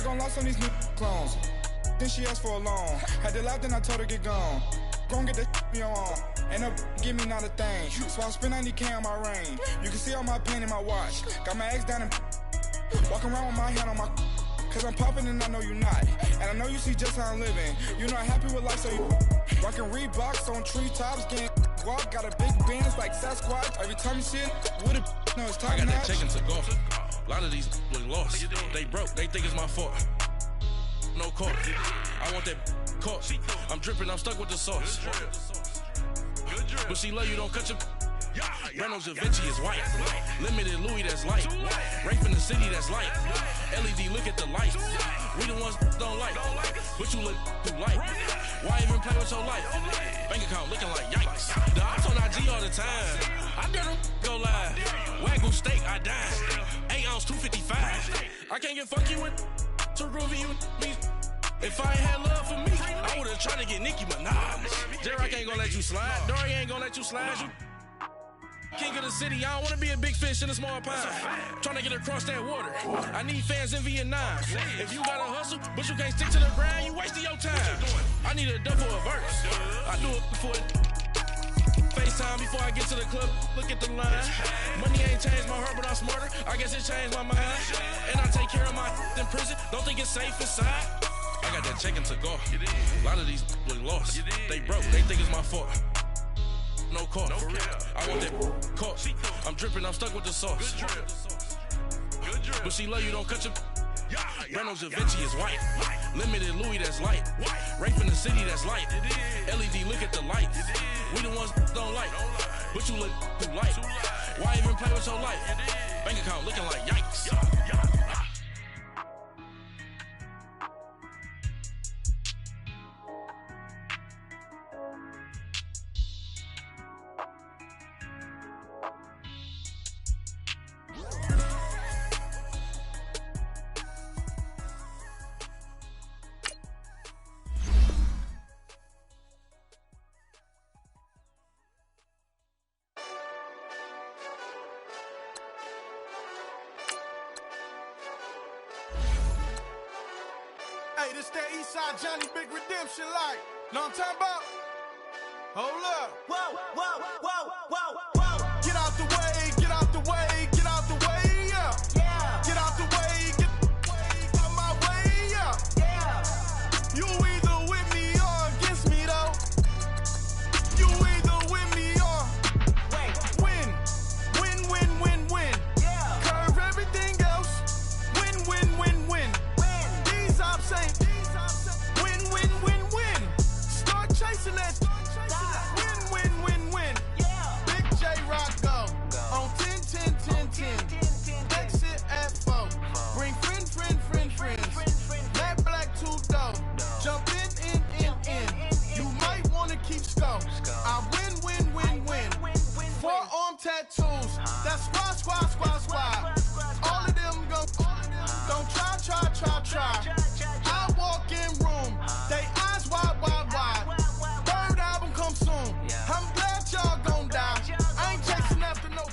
gon' lost on these new clones. Then she asked for a loan. Had to laugh, then I told her get gone. Gon' get that me on. And up give me not a thing. So I spend 90K on my range. You can see all my pain in my watch. Got my ex down and walking around with my hand on my. Cause I'm popping and I know you not. And I know you see just how I'm living. You're not happy with life, so you rockin' Reeboks on treetops, getting walk. Got a big Benz like Sasquatch. Every time you see it, with a no, it's top I got notch. that chicken to golf. A lot of these look lost. They broke, they think it's my fault. No call. I want that caught. I'm dripping, I'm stuck with the sauce. But she love you, don't cut your. Reynolds Da Vinci is white. Limited Louis, that's light. Rape in the city, that's light. LED, look at the lights. We the ones don't like. But you look too light. Why even play with your life? Bank account looking like yikes. The ops on IG all the time. I dare them go live. Wagyu steak, I dine. 8 ounce, 255. I can't get funky with too groovy you me. If I ain't had love for me, I would've tried to get Nicki Minaj. J-Rock ain't gonna let you slide. Dory ain't gonna let you slide. You king of the city, I don't wanna be a big fish in a small pond. Trying to get across that water. I need fans in Vietnam. If you gotta hustle, but you can't stick to the grind, you wasting your time. I need a dub for a verse. I do it before FaceTime before I get to the club. Look at the line. Money ain't changed my heart, but I'm smarter. I guess it changed my mind. And I take care of my in prison. Don't think it's safe inside. I got that chicken to go. A lot of these look lost. They broke, they think it's my fault. No call, for real. I want that caught. I'm dripping, I'm stuck with the sauce. But she love you, don't cut your. Reynolds Da Vinci is white. Limited Louis, that's light. Rape in the city, that's light. LED, look at the lights. We the ones don't like. But you look too light. Why even play with your life? Bank account looking like yikes. Hey, this that Eastside Johnny Big Redemption like. Know what I'm talking about? Hold up. Whoa, whoa, whoa, whoa, whoa. Get out the way, get out the way, get out the way, yeah. Yeah. Get out the way, get out my way, yeah. Yeah. You either with me or against me, though. You either with me or win. Win, win, win, win. Yeah. Curve everything else. Win, win, win, win. These ops ain't. Win, win, win, win. Start chasing that. Win, win, win, win. Yeah. Big J-Rock go. On 10, 10, 10, 10. Exit at 4. Bring friends. Matt Black 2 dough. Jump in. You might wanna keep score. I win. Forearm tattoos. That's squad. All of them go. Don't try. I walk in room. They eyes wide. Third album come soon. I'm glad y'all gon' die. I ain't chasing after no.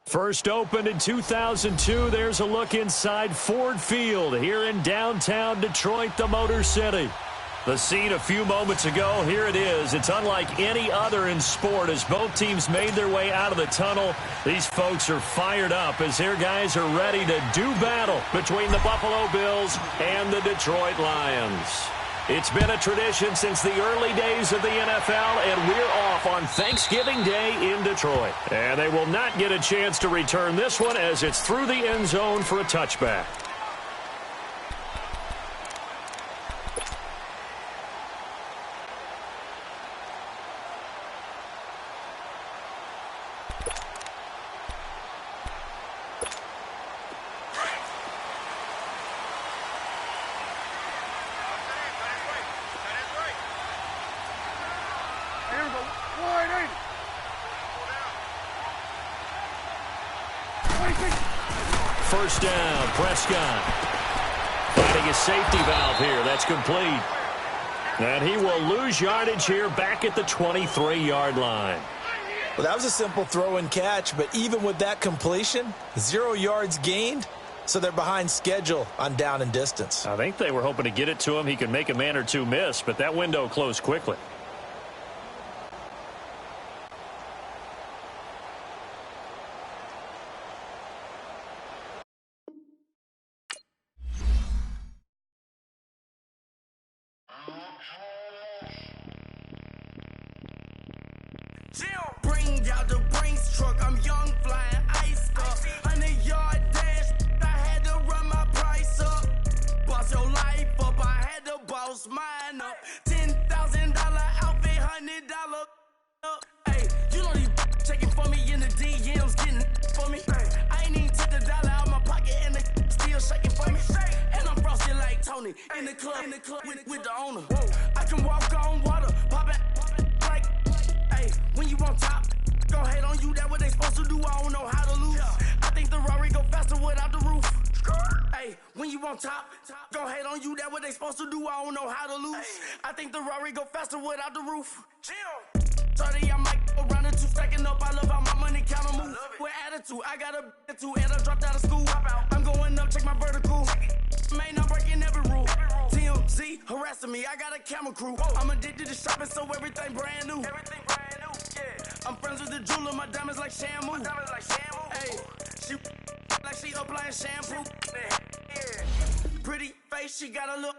First opened in 2002, there's a look inside Ford Field here in downtown Detroit, the Motor City. The scene a few moments ago, here it is. It's unlike any other in sport as both teams made their way out of the tunnel. These folks are fired up as their guys are ready to do battle between the Buffalo Bills and the Detroit Lions. It's been a tradition since the early days of the NFL, and we're off on Thanksgiving Day in Detroit. And they will not get a chance to return this one as it's through the end zone for a touchback. First down, Prescott. Finding a safety valve here. That's complete. And he will lose yardage here back at the 23-yard line. Well, that was a simple throw and catch, but even with that completion, 0 yards gained, so they're behind schedule on down and distance. I think they were hoping to get it to him. He could make a man or two miss, but that window closed quickly. Bring out the Brinks truck, I'm young, flying ice up. 100-yard dash, I had to run my price up. Boss your life up, I had to boss mine up. $10,000 outfit, $100 up. Hey, you know these checking for me in the DMs, getting for me. I ain't even took the dollar out my pocket and they still shaking for me. And I'm frosted like Tony in the club with the owner. I can walk on water, pop it like, hey, when you on top. Gon' hate on you, that what they supposed to do, I don't know how to lose. I think the Rari go faster without the roof. Hey, when you on top, gon' hate on you, that what they supposed to do, I don't know how to lose. I think the Rari go faster without the roof. 30, I might go round and two, stacking up, I love how my money counter move. With attitude, I got a attitude, and I dropped out of school. I'm going up, check my vertical. Man, I'm breaking every rule. TMZ harassing me, I got a camera crew. I'm addicted to shopping, so everything brand new. I'm friends with the jeweler, my diamonds like Shamu. Hey, she like she applying shampoo. Pretty face, she got a look.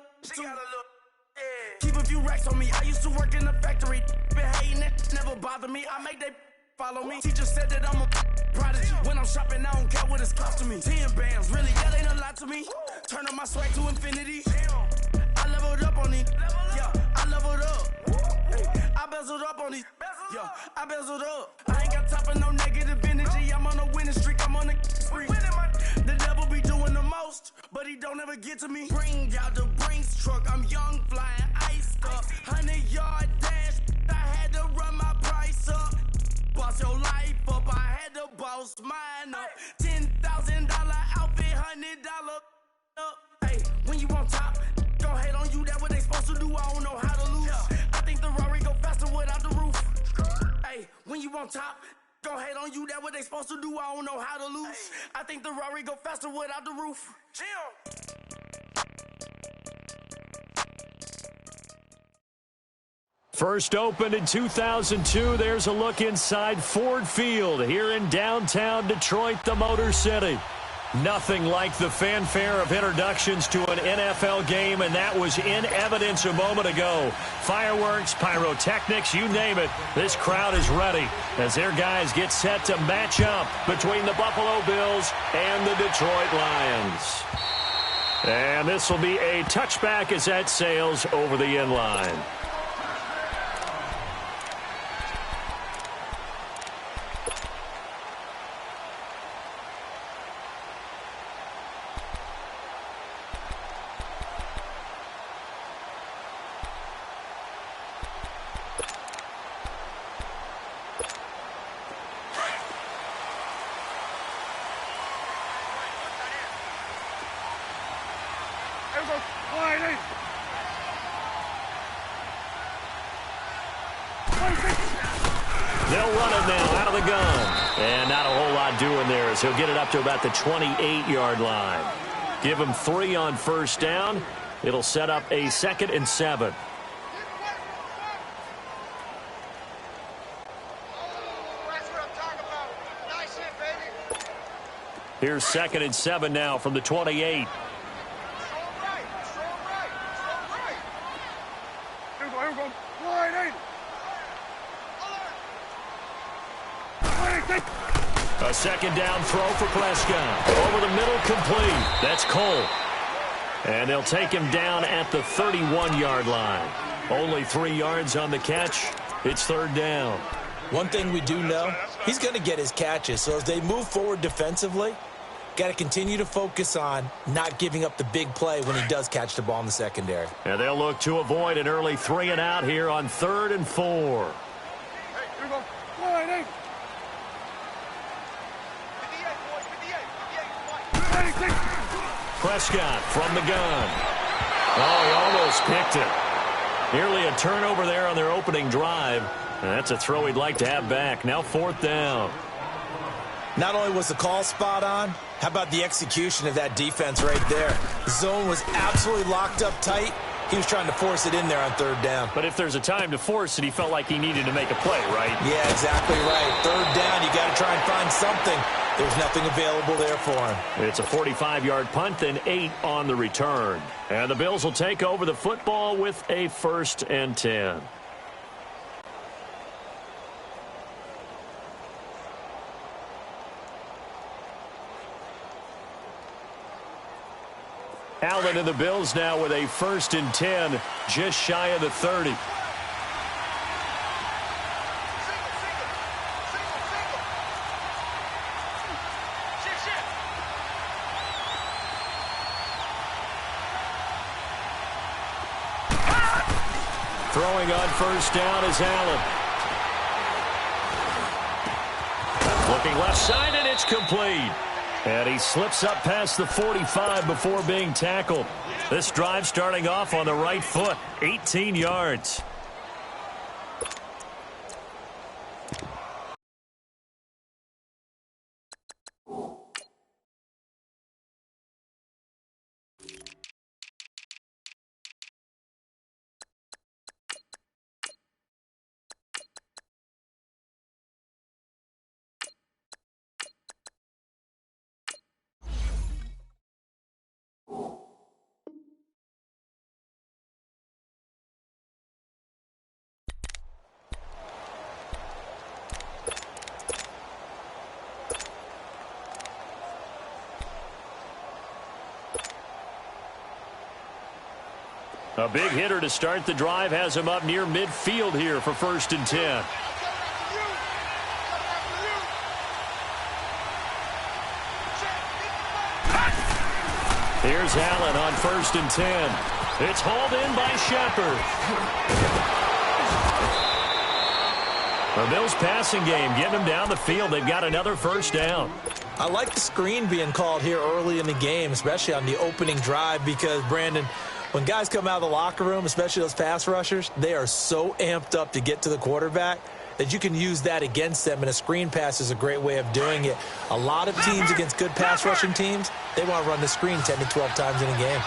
Keep a few racks on me. I used to work in the factory. Been hating it, never bother me. I make they follow me. Teacher said that I'm a prodigy. When I'm shopping, I don't care what it's costing me. 10 bands, really, that ain't a lot to me. Turn up my swag to infinity. I leveled up on these. Yeah, I leveled up. I bezeled up on these. Yo, I bezeled up. I ain't got time for no negative energy. I'm on a winning streak. I'm on a spree. The devil be doing the most, but he don't ever get to me. Bring out the Brinks truck. I'm young, flying ice up. 100-yard dash. I had to run my price up. Boss your life up. I had to boss mine up. $10,000 outfit, $100 up. Hey, when you on top, gon' hate on you. That what they supposed to do. I don't know how to lose. I think the Rari go faster without the roof. Hey, when you on top, gon' hate on you, that what they supposed to do, I don't know how to lose. I think the Rari go faster without the roof. First opened in 2002, there's a look inside Ford Field here in downtown Detroit, the Motor City. Nothing like the fanfare of introductions to an NFL game, and that was in evidence a moment ago. Fireworks, pyrotechnics, you name it. This crowd is ready as their guys get set to match up between the Buffalo Bills and the Detroit Lions. And this will be a touchback as that sails over the end line. They'll run it now out of the gun. And not a whole lot doing there as he'll get it up to about the 28-yard line. Give him 3 on first down. It'll set up a 2nd and 7. Here's 2nd and 7 now from the 28. A 2nd down throw for Prescott. Over the middle, complete. That's Cole. And they'll take him down at the 31-yard line. Only 3 yards on the catch. It's 3rd down. One thing we do know, he's going to get his catches. So as they move forward defensively, got to continue to focus on not giving up the big play when he does catch the ball in the secondary. And they'll look to avoid an early 3 and out here on 3rd and 4. Hey, here we go. Prescott from the gun. Oh, he almost picked it. Nearly a turnover there on their opening drive. And that's a throw he'd like to have back. Now 4th down. Not only was the call spot on, how about the execution of that defense right there? The zone was absolutely locked up tight. He was trying to force it in there on third down. But if there's a time to force it, he felt like he needed to make a play, right? Yeah, exactly right. Third down, you got to try and find something. There's nothing available there for him. It's a 45-yard punt, then 8 on the return. And the Bills will take over the football with a 1st and 10. Allen and the Bills now with a 1st and 10, just shy of the 30. Throwing on 1st down is Allen. Looking left side, and it's complete. And he slips up past the 45 before being tackled. This drive starting off on the right foot, 18 yards. A big hitter to start the drive has him up near midfield here for 1st and 10. Here's Allen on 1st and 10. It's hauled in by Shepard. The Bills passing game getting them down the field. They've got another 1st down. I like the screen being called here early in the game, especially on the opening drive, because, Brandon, when guys come out of the locker room, especially those pass rushers, they are so amped up to get to the quarterback that you can use that against them, and a screen pass is a great way of doing it. A lot of teams against good pass rushing teams, they want to run the screen 10 to 12 times in a game.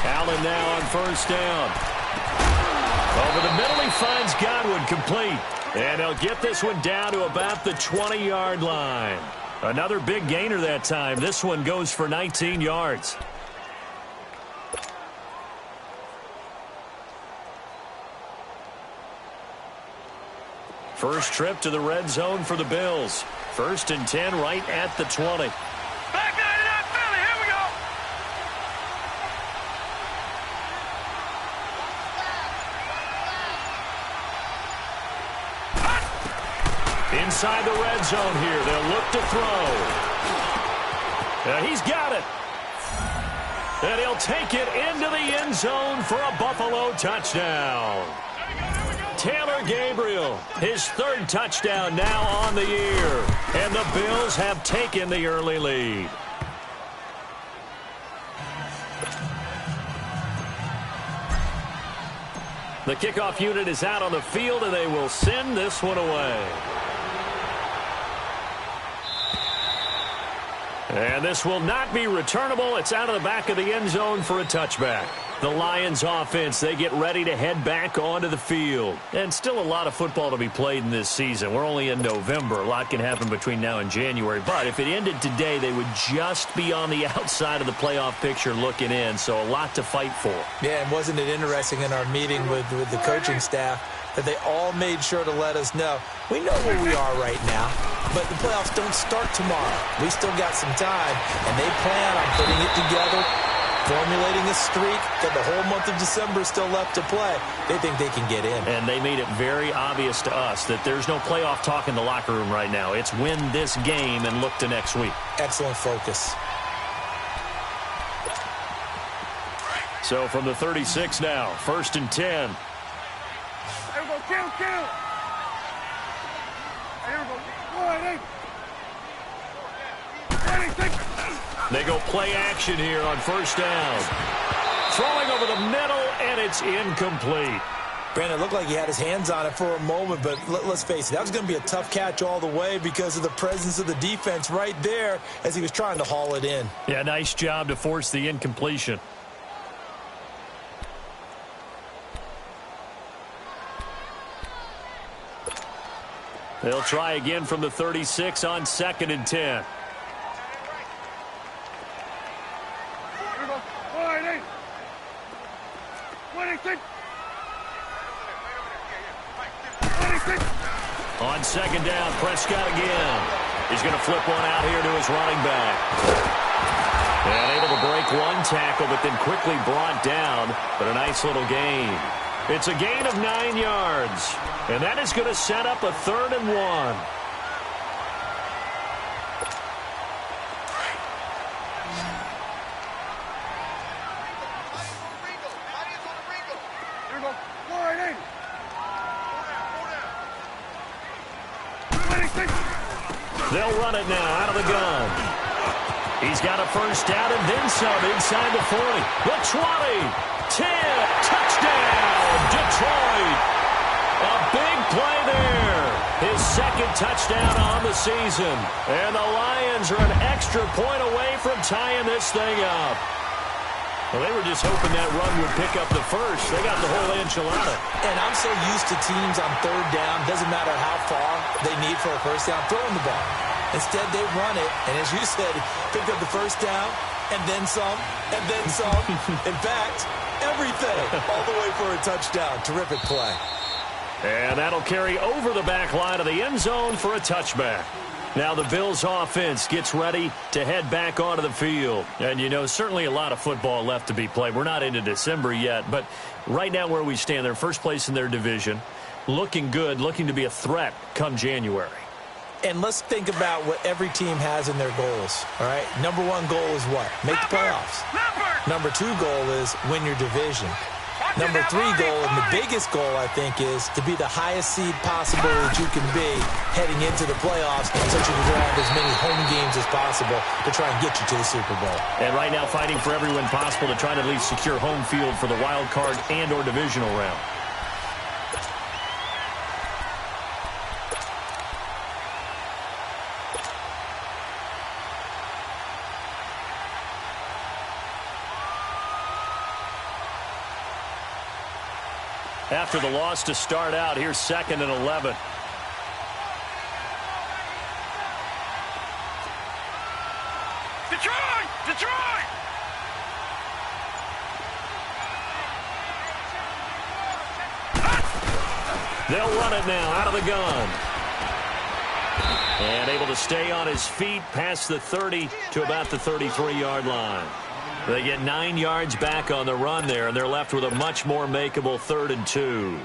Allen now on 1st down. Over the middle, he finds Godwin, complete. And he'll get this one down to about the 20-yard line. Another big gainer that time. This one goes for 19 yards. First trip to the red zone for the Bills. 1st and 10 right at the 20. Back 99 Philly, here we go. Inside the red zone here. They'll look to throw. He's got it. And he'll take it into the end zone for a Buffalo touchdown. Taylor Gabriel, his 3rd touchdown now on the year. And the Bills have taken the early lead. The kickoff unit is out on the field, and they will send this one away. And this will not be returnable. It's out of the back of the end zone for a touchback. The Lions offense, they get ready to head back onto the field. And still a lot of football to be played in this season. We're only in November. A lot can happen between now and January. But if it ended today, they would just be on the outside of the playoff picture looking in. So a lot to fight for. Yeah, and wasn't it interesting in our meeting with the coaching staff that they all made sure to let us know, we know where we are right now, but the playoffs don't start tomorrow. We still got some time, and they plan on putting it together, formulating a streak that the whole month of December is still left to play. They think they can get in. And they made it very obvious to us that there's no playoff talk in the locker room right now. It's win this game and look to next week. Excellent focus. So from the 36 now, 1st and 10. Here we go, kill. Here we go. They go play action here on 1st down. Throwing over the middle, and it's incomplete. Brandon, it looked like he had his hands on it for a moment, but let's face it, that was going to be a tough catch all the way because of the presence of the defense right there as he was trying to haul it in. Yeah, nice job to force the incompletion. They'll try again from the 36 on 2nd and 10. On 2nd down, Prescott again. He's going to flip one out here to his running back. And able to break one tackle, but then quickly brought down. But a nice little gain. It's a gain of 9 yards. And that is going to set up a 3rd and 1. They'll run it now out of the gun. He's got a 1st down and then some inside the 40. The 20, 10, touchdown, Detroit. A big play there. His 2nd touchdown on the season. And the Lions are an extra point away from tying this thing up. Well, they were just hoping that run would pick up the 1st. They got the whole enchilada. And I'm so used to teams on 3rd down, doesn't matter how far they need for a 1st down, throwing the ball. Instead, they run it, and as you said, pick up the 1st down, and then some, and then some. In fact, everything, all the way for a touchdown. Terrific play. And that'll carry over the back line of the end zone for a touchback. Now the Bills offense gets ready to head back onto the field. And, you know, certainly a lot of football left to be played. We're not into December yet, but right now where we stand, they're first place in their division, looking good, looking to be a threat come January. And let's think about what every team has in their goals, all right? Number 1 goal is what? Make the playoffs. Number 2 goal is win your division. Number 3 goal, and the biggest goal, I think, is to be the highest seed possible that you can be heading into the playoffs so that you can grab as many home games as possible to try and get you to the Super Bowl. And right now fighting for every win possible to try to at least secure home field for the wild card and or divisional round. After the loss to start out, here's 2nd and 11. Detroit! Detroit! They'll run it now out of the gun. And able to stay on his feet past the 30 to about the 33-yard line. They get 9 yards back on the run there, and they're left with a much more makeable 3rd and 2.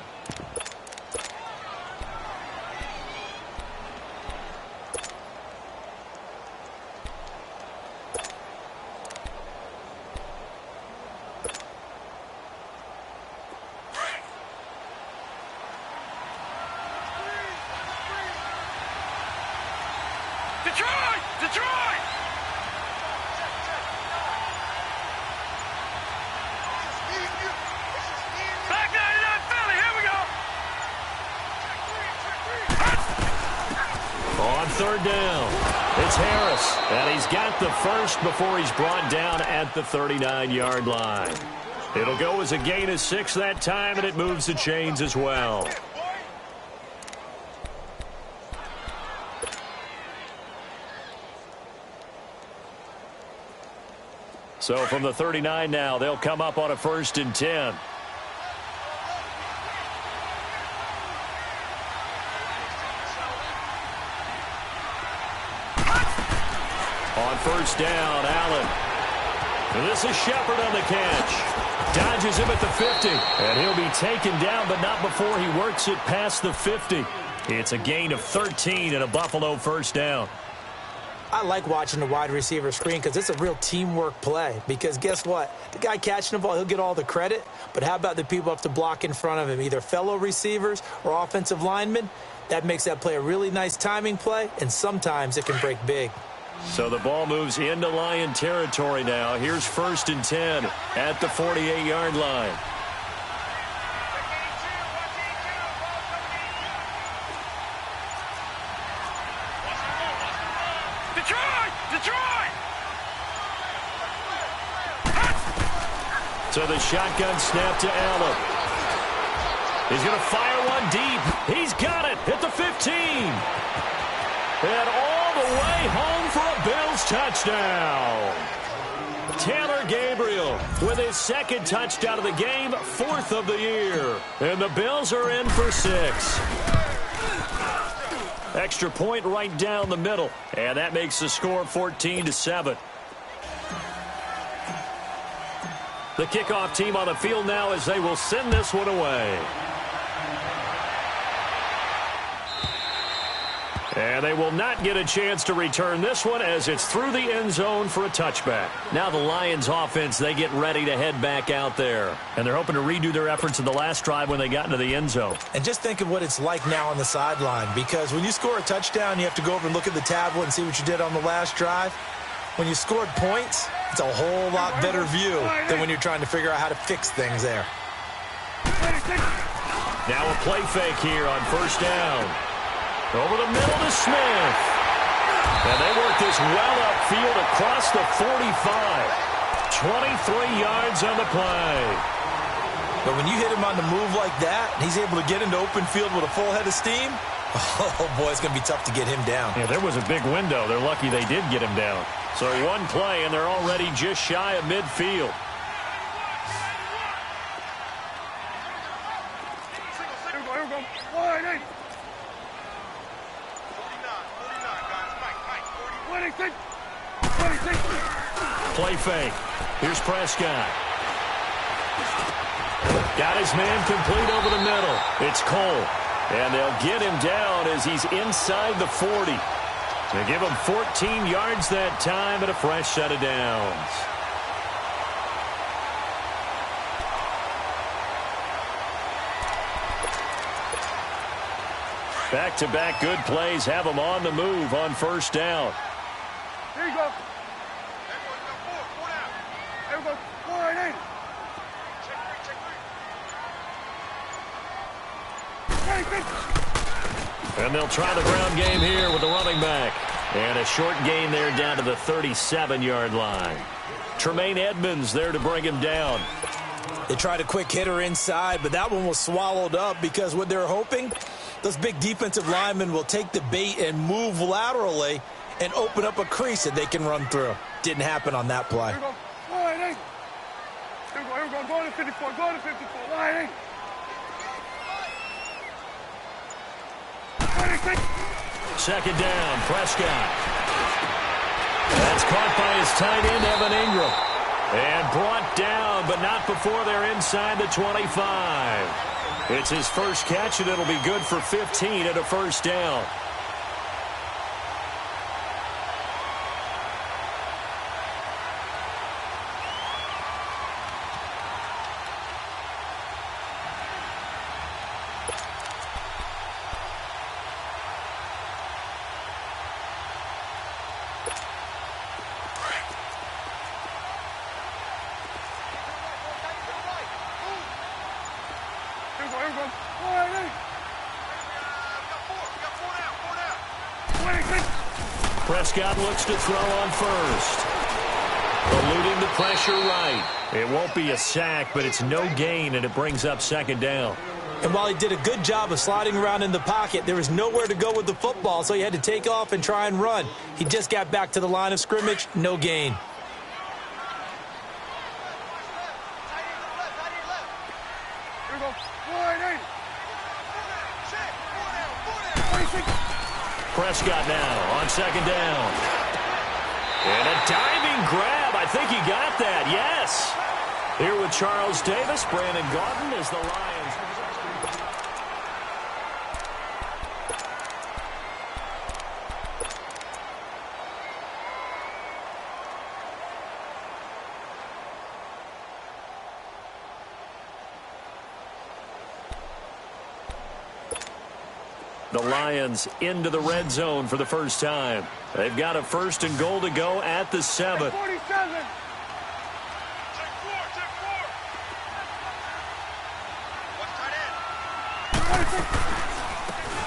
Detroit! Detroit! Back 99 Philly, here we go! On 3rd down, it's Harris, and he's got the 1st before he's brought down at the 39-yard line. It'll go as a gain of 6 that time, and it moves the chains as well. So from the 39 now, they'll come up on a 1st and 10. On 1st down, Allen. And this is Shepard on the catch. Dodges him at the 50. And he'll be taken down, but not before he works it past the 50. It's a gain of 13 and a Buffalo 1st down. I like watching the wide receiver screen because it's a real teamwork play. Because guess what? The guy catching the ball, he'll get all the credit. But how about the people up to block in front of him, either fellow receivers or offensive linemen? That makes that play a really nice timing play, and sometimes it can break big. So the ball moves into Lion territory now. Here's 1st and 10 at the 48-yard line. So the shotgun snap to Allen. He's going to fire one deep. He's got it at the 15. And all the way home for a Bills touchdown. Taylor Gabriel with his 2nd touchdown of the game, 4th of the year. And the Bills are in for 6. Extra point right down the middle. And that makes the score 14-7. The kickoff team on the field now as they will send this one away. And they will not get a chance to return this one as it's through the end zone for a touchback. Now the Lions offense, they get ready to head back out there. And they're hoping to redo their efforts in the last drive when they got into the end zone. And just think of what it's like now on the sideline, because when you score a touchdown, you have to go over and look at the tablet and see what you did on the last drive. When you scored points, it's a whole lot better view than when you're trying to figure out how to fix things there. Now a play fake here on 1st down. Over the middle to Smith. And they work this well upfield across the 45. 23 yards on the play. But when you hit him on the move like that, and he's able to get into open field with a full head of steam, oh, boy, it's going to be tough to get him down. Yeah, there was a big window. They're lucky they did get him down. So one play, and they're already just shy of midfield. Play fake. Here's Prescott. Got his man complete over the middle. It's Cole. And they'll get him down as he's inside the 40. They give him 14 yards that time and a fresh set of downs. Back-to-back good plays have them on the move on 1st down. Here you go. There we go. 4-8. And they'll try the ground game here with the running back. And a short gain there down to the 37-yard line. Tremaine Edmonds there to bring him down. They tried a quick hitter inside, but that one was swallowed up because what they're hoping, those big defensive linemen will take the bait and move laterally and open up a crease that they can run through. Didn't happen on that play. Here we go. 4-8. Here we go. Go to 54. Go to 54. 4-8. Second down, Prescott. That's caught by his tight end, Evan Ingram. And brought down, but not before they're inside the 25. It's his first catch, and it'll be good for 15 at a 1st down. Prescott looks to throw on 1st. Eluding the pressure right. It won't be a sack, but it's no gain, and it brings up 2nd down. And while he did a good job of sliding around in the pocket, there was nowhere to go with the football, so he had to take off and try and run. He just got back to the line of scrimmage, no gain. Prescott now on 2nd down. And a diving grab. I think he got that. Yes. Here with Charles Davis, Brandon Gaudin as the Lions. The Lions into the red zone for the first time. They've got a 1st and goal to go at the 7. 47.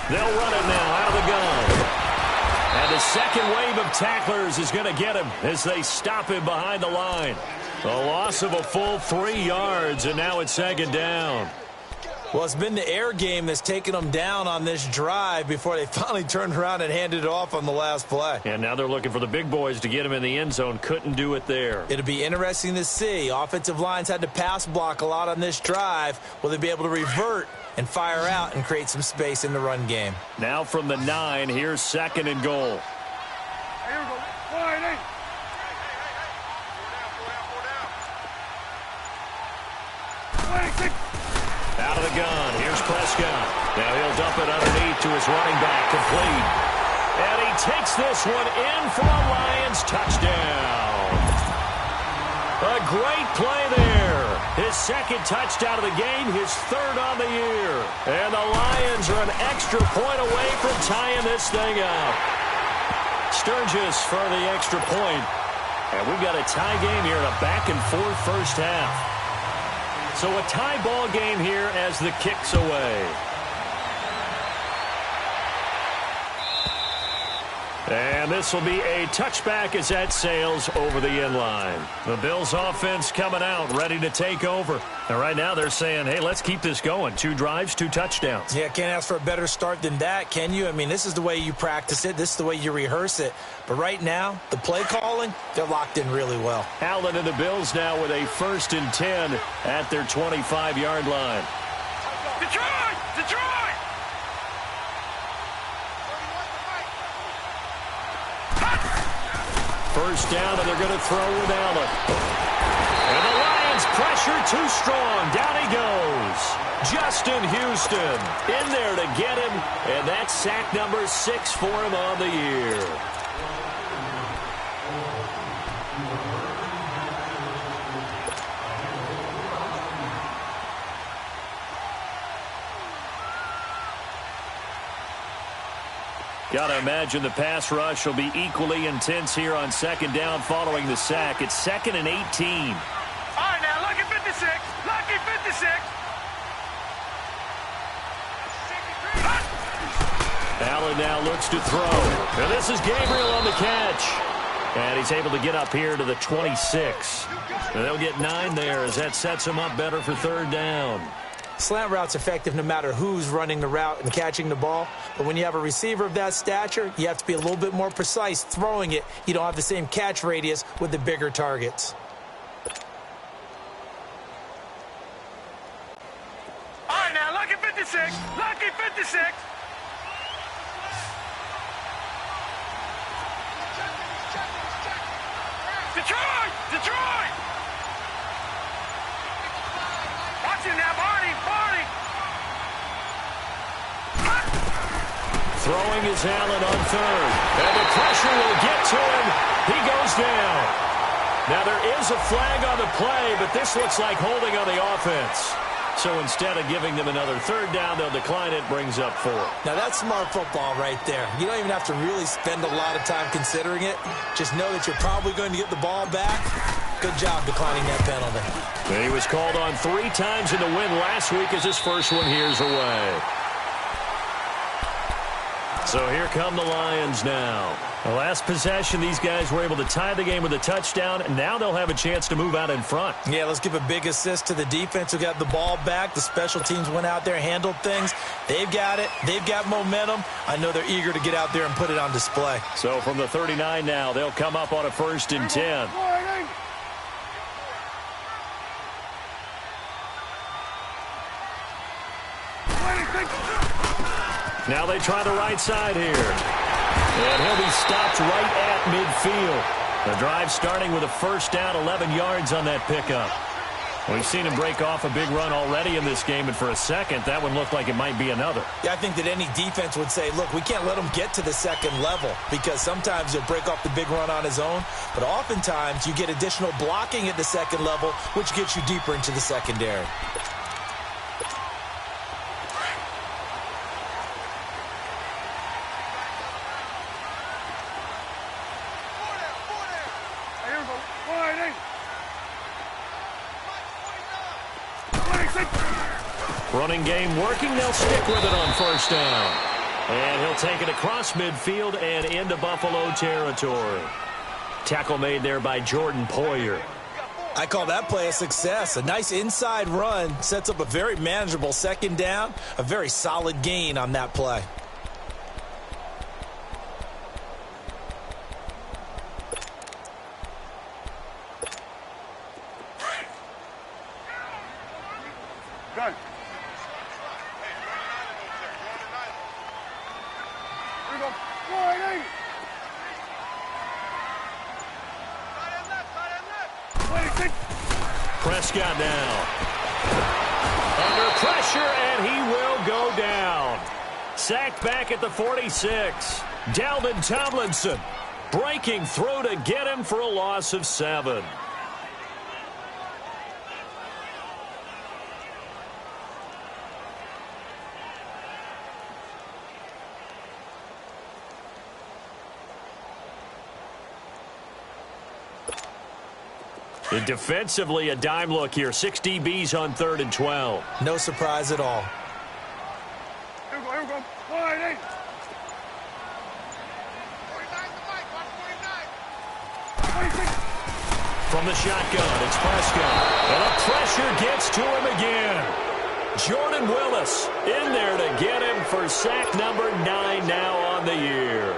They'll run it now out of the gun. And the second wave of tacklers is going to get him as they stop him behind the line. A loss of a full 3 yards, and now it's 2nd down. Well, it's been the air game that's taken them down on this drive before they finally turned around and handed it off on the last play. And now they're looking for the big boys to get him in the end zone. Couldn't do it there. It'll be interesting to see. Offensive lines had to pass block a lot on this drive. Will they be able to revert and fire out and create some space in the run game? Now from the 9, here's 2nd and goal. Here we go. 4-8. Out of the gun. Here's Prescott. Now he'll dump it underneath to his running back. Complete. And he takes this one in for a Lions touchdown. A great play there. His 2nd touchdown of the game, his 3rd on the year. And the Lions are an extra point away from tying this thing up. Sturgis for the extra point. And we've got a tie game here in a back-and-forth first half. So a tie ball game here as the kick's away. And this will be a touchback as that sails over the end line. The Bills offense coming out, ready to take over. And right now they're saying, hey, let's keep this going. 2 drives, 2 touchdowns. Yeah, can't ask for a better start than that, can you? I mean, this is the way you practice it. This is the way you rehearse it. But right now, the play calling, they're locked in really well. Allen and the Bills now with a 1st and 10 at their 25-yard line. Detroit! Detroit! First down, and they're going to throw with Allen. And the Lions pressure too strong. Down he goes. Justin Houston in there to get him, and that's sack number 6 for him on the year. Got to imagine the pass rush will be equally intense here on 2nd down following the sack. It's 2nd and 18. All right, now, lucky 56. Lucky 56. Allen now looks to throw. And this is Gabriel on the catch. And he's able to get up here to the 26. And they'll get 9 there as that sets him up better for 3rd down. Slant route's effective no matter who's running the route and catching the ball. But when you have a receiver of that stature, you have to be a little bit more precise throwing it. You don't have the same catch radius with the bigger targets. All right, now, lucky 56. Lucky 56. Detroit! Detroit! Watch it now, Barney! Barney! Throwing is Allen on 3rd. And the pressure will get to him. He goes down. Now there is a flag on the play, but this looks like holding on the offense. So instead of giving them another 3rd down, they'll decline it, brings up 4. Now that's smart football right there. You don't even have to really spend a lot of time considering it. Just know that you're probably going to get the ball back. Good job declining that penalty. He was called on 3 times in the win last week as his first one here's away. So here come the Lions now. The last possession, these guys were able to tie the game with a touchdown, and now they'll have a chance to move out in front. Yeah, let's give a big assist to the defense who got the ball back. The special teams went out there, handled things. They've got it. They've got momentum. I know they're eager to get out there and put it on display. So from the 39 now, they'll come up on a 1st and 10. Now they try the right side here. And he'll be stopped right at midfield. The drive starting with a 1st down, 11 yards on that pickup. We've seen him break off a big run already in this game, and for a second, that one looked like it might be another. Yeah, I think that any defense would say, look, we can't let him get to the 2nd level because sometimes he'll break off the big run on his own, but oftentimes you get additional blocking at the 2nd level, which gets you deeper into the secondary. Running game working. They'll stick with it on first down. And he'll take it across midfield and into Buffalo territory. Tackle made there by Jordan Poyer. I call that play a success. A nice inside run sets up a very manageable second down. A very solid gain on that play. Gun. Here we go. Prescott now. Under pressure, and he will go down. Sacked back at the 46. Dalvin Tomlinson breaking through to get him for a loss of 7. And defensively, a dime look here. 6 DBs on 3rd and 12. No surprise at all. Here we go. Wide eight. From the shotgun, it's Prescott. And the pressure gets to him again. Jordan Willis in there to get him for sack number 9 now on the year.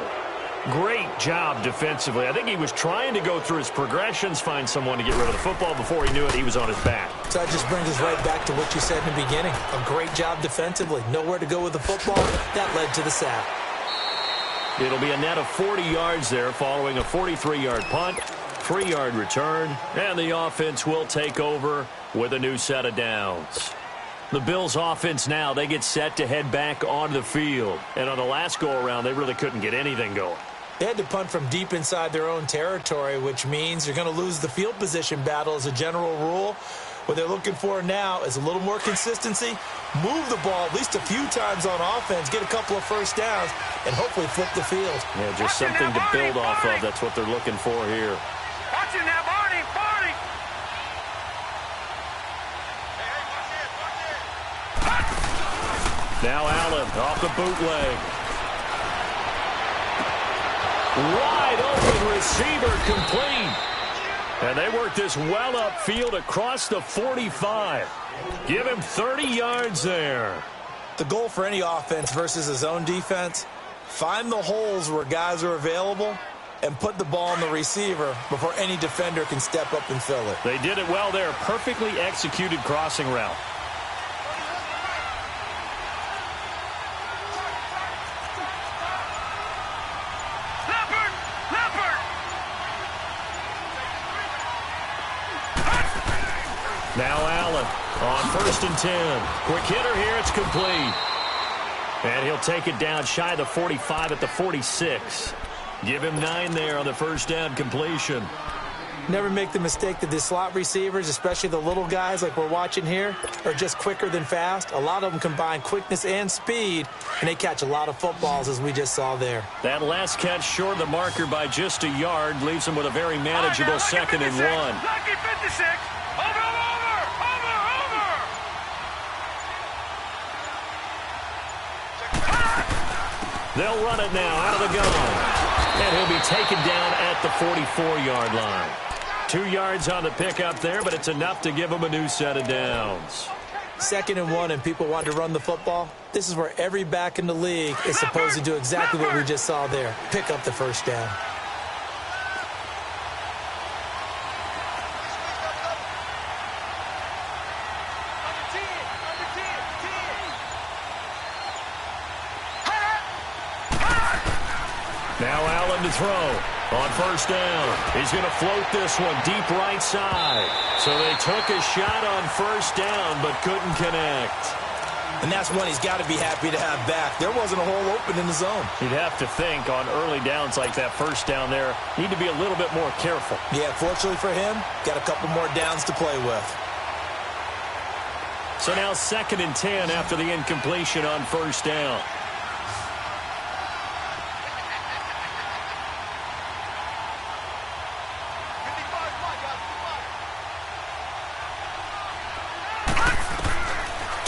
Great job defensively. I think he was trying to go through his progressions, find someone to get rid of the football. Before he knew it, he was on his back. So that just brings us right back to what you said in the beginning. A great job defensively. Nowhere to go with the football. That led to the sack. It'll be a net of 40 yards there following a 43-yard punt, 3-yard return, and the offense will take over with a new set of downs. The Bills' offense now, they get set to head back onto the field. And on the last go-around, they really couldn't get anything going. They had to punt from deep inside their own territory, which means you're going to lose the field position battle as a general rule. What they're looking for now is a little more consistency, move the ball at least a few times on offense, get a couple of first downs, and hopefully flip the field. Yeah, just something to build off of. That's what they're looking for here. Watching that, Barney, Barney. Now Allen off the bootleg. Wide open receiver complete. And they work this well upfield across the 45. Give him 30 yards there. The goal for any offense versus a zone defense, find the holes where guys are available and put the ball on the receiver before any defender can step up and fill it. They did it well there. Perfectly executed crossing route. Now Allen on 1st and 10. Quick hitter here. It's complete. And he'll take it down shy of the 45 at the 46. Give him 9 there on the first down completion. Never make the mistake that the slot receivers, especially the little guys like we're watching here, are just quicker than fast. A lot of them combine quickness and speed, and they catch a lot of footballs, as we just saw there. That last catch short of the marker by just a yard leaves him with a very manageable 2nd and 1. Lucky 56. Over. They'll run it now out of the gun. And he'll be taken down at the 44-yard line. 2 yards on the pickup there, but it's enough to give him a new set of downs. 2nd and 1, and people want to run the football. This is where every back in the league is supposed to do exactly what we just saw there. Pick up the first down. Now Allen to throw on 1st down. He's going to float this one deep right side. So they took a shot on 1st down but couldn't connect. And that's one he's got to be happy to have back. There wasn't a hole open in the zone. You'd have to think on early downs like that 1st down there, need to be a little bit more careful. Yeah, fortunately for him, got a couple more downs to play with. So now 2nd and 10 after the incompletion on 1st down.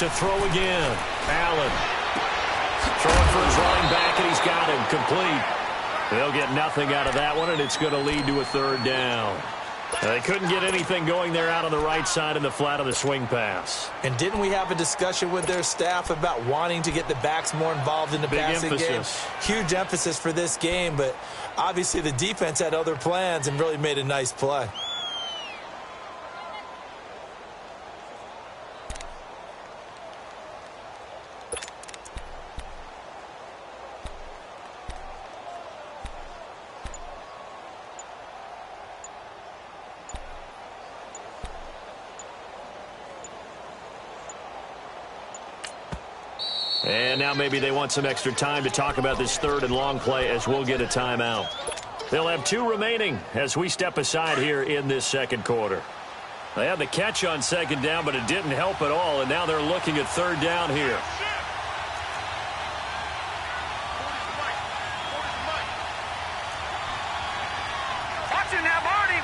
to throw again. Allen throwing for his running back, and he's got him complete. They'll get nothing out of that one, and it's going to lead to a third down. They couldn't get anything going there out on the right side in the flat of the swing pass. And didn't we have a discussion with their staff about wanting to get the backs more involved in the passing game? Huge emphasis for this game, but obviously the defense had other plans and really made a nice play. And now maybe they want some extra time to talk about this third and long play as we'll get a timeout. They'll have 2 remaining as we step aside here in this second quarter. They had the catch on second down, but it didn't help at all, and now they're looking at third down here. Watching now, Marty.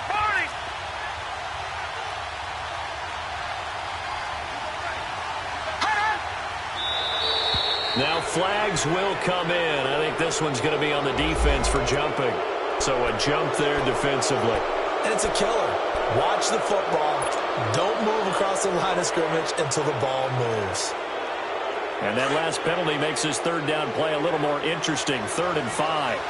Now flags will come in. I think this one's going to be on the defense for jumping. So a jump there defensively. And it's a killer. Watch the football. Don't move across the line of scrimmage until the ball moves. And that last penalty makes this third down play a little more interesting. 3rd and 5.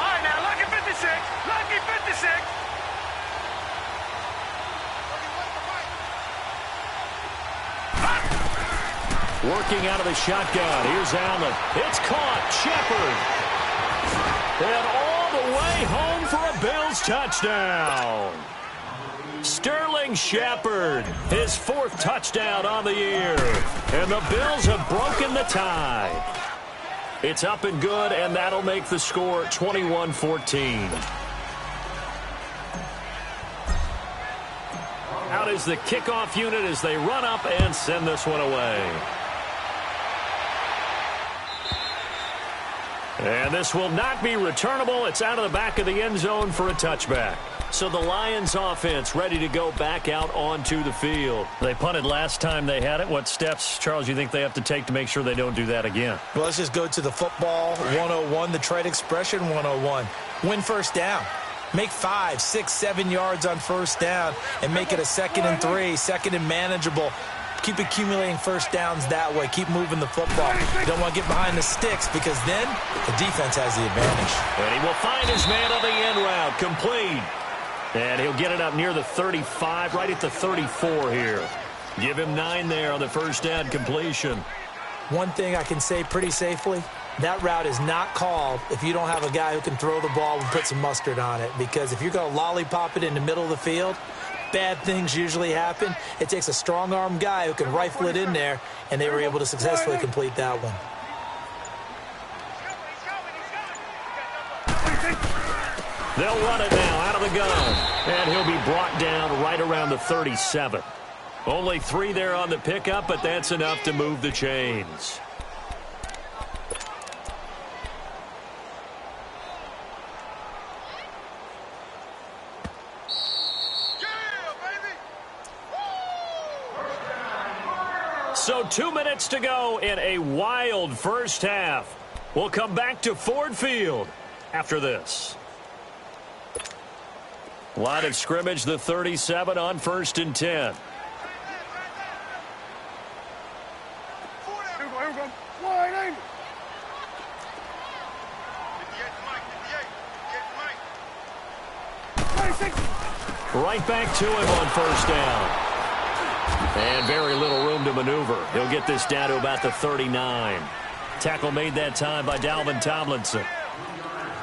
All right, now, lucky 56. Lucky 56. Working out of the shotgun. Here's Allen. It's caught. Shepard. And all the way home for a Bills touchdown. Sterling Shepard, his 4th touchdown on the year. And the Bills have broken the tie. It's up and good, and that'll make the score 21-14. Out is the kickoff unit as they run up and send this one away. And this will not be returnable. It's out of the back of the end zone for a touchback. So the Lions offense ready to go back out onto the field. They punted last time they had it. What steps, Charles, you think they have to take to make sure they don't do that again? Well, let's just go to the football 101, the trade expression 101. Win first down. Make 5, 6, 7 yards on first down and make it a 2nd and 3, 2nd and manageable. Keep accumulating first downs that way. Keep moving the football. You don't want to get behind the sticks because then the defense has the advantage. And he will find his man on the end route. Complete. And he'll get it up near the 35, right at the 34 here. Give him 9 there on the first down completion. One thing I can say pretty safely, that route is not called if you don't have a guy who can throw the ball and put some mustard on it. Because if you're going to lollipop it in the middle of the field, bad things usually happen. It takes a strong-arm guy who can rifle it in there, and they were able to successfully complete that one. They'll run it now out of the gun, and he'll be brought down right around the 37. Only 3 there on the pickup, but that's enough to move the chains. So 2 minutes to go in a wild first half. We'll come back to Ford Field after this. Line of scrimmage, the 37 on 1st and 10. Right back to him on first down. And very little room to maneuver. He'll get this down to about the 39. Tackle made that time by Dalvin Tomlinson.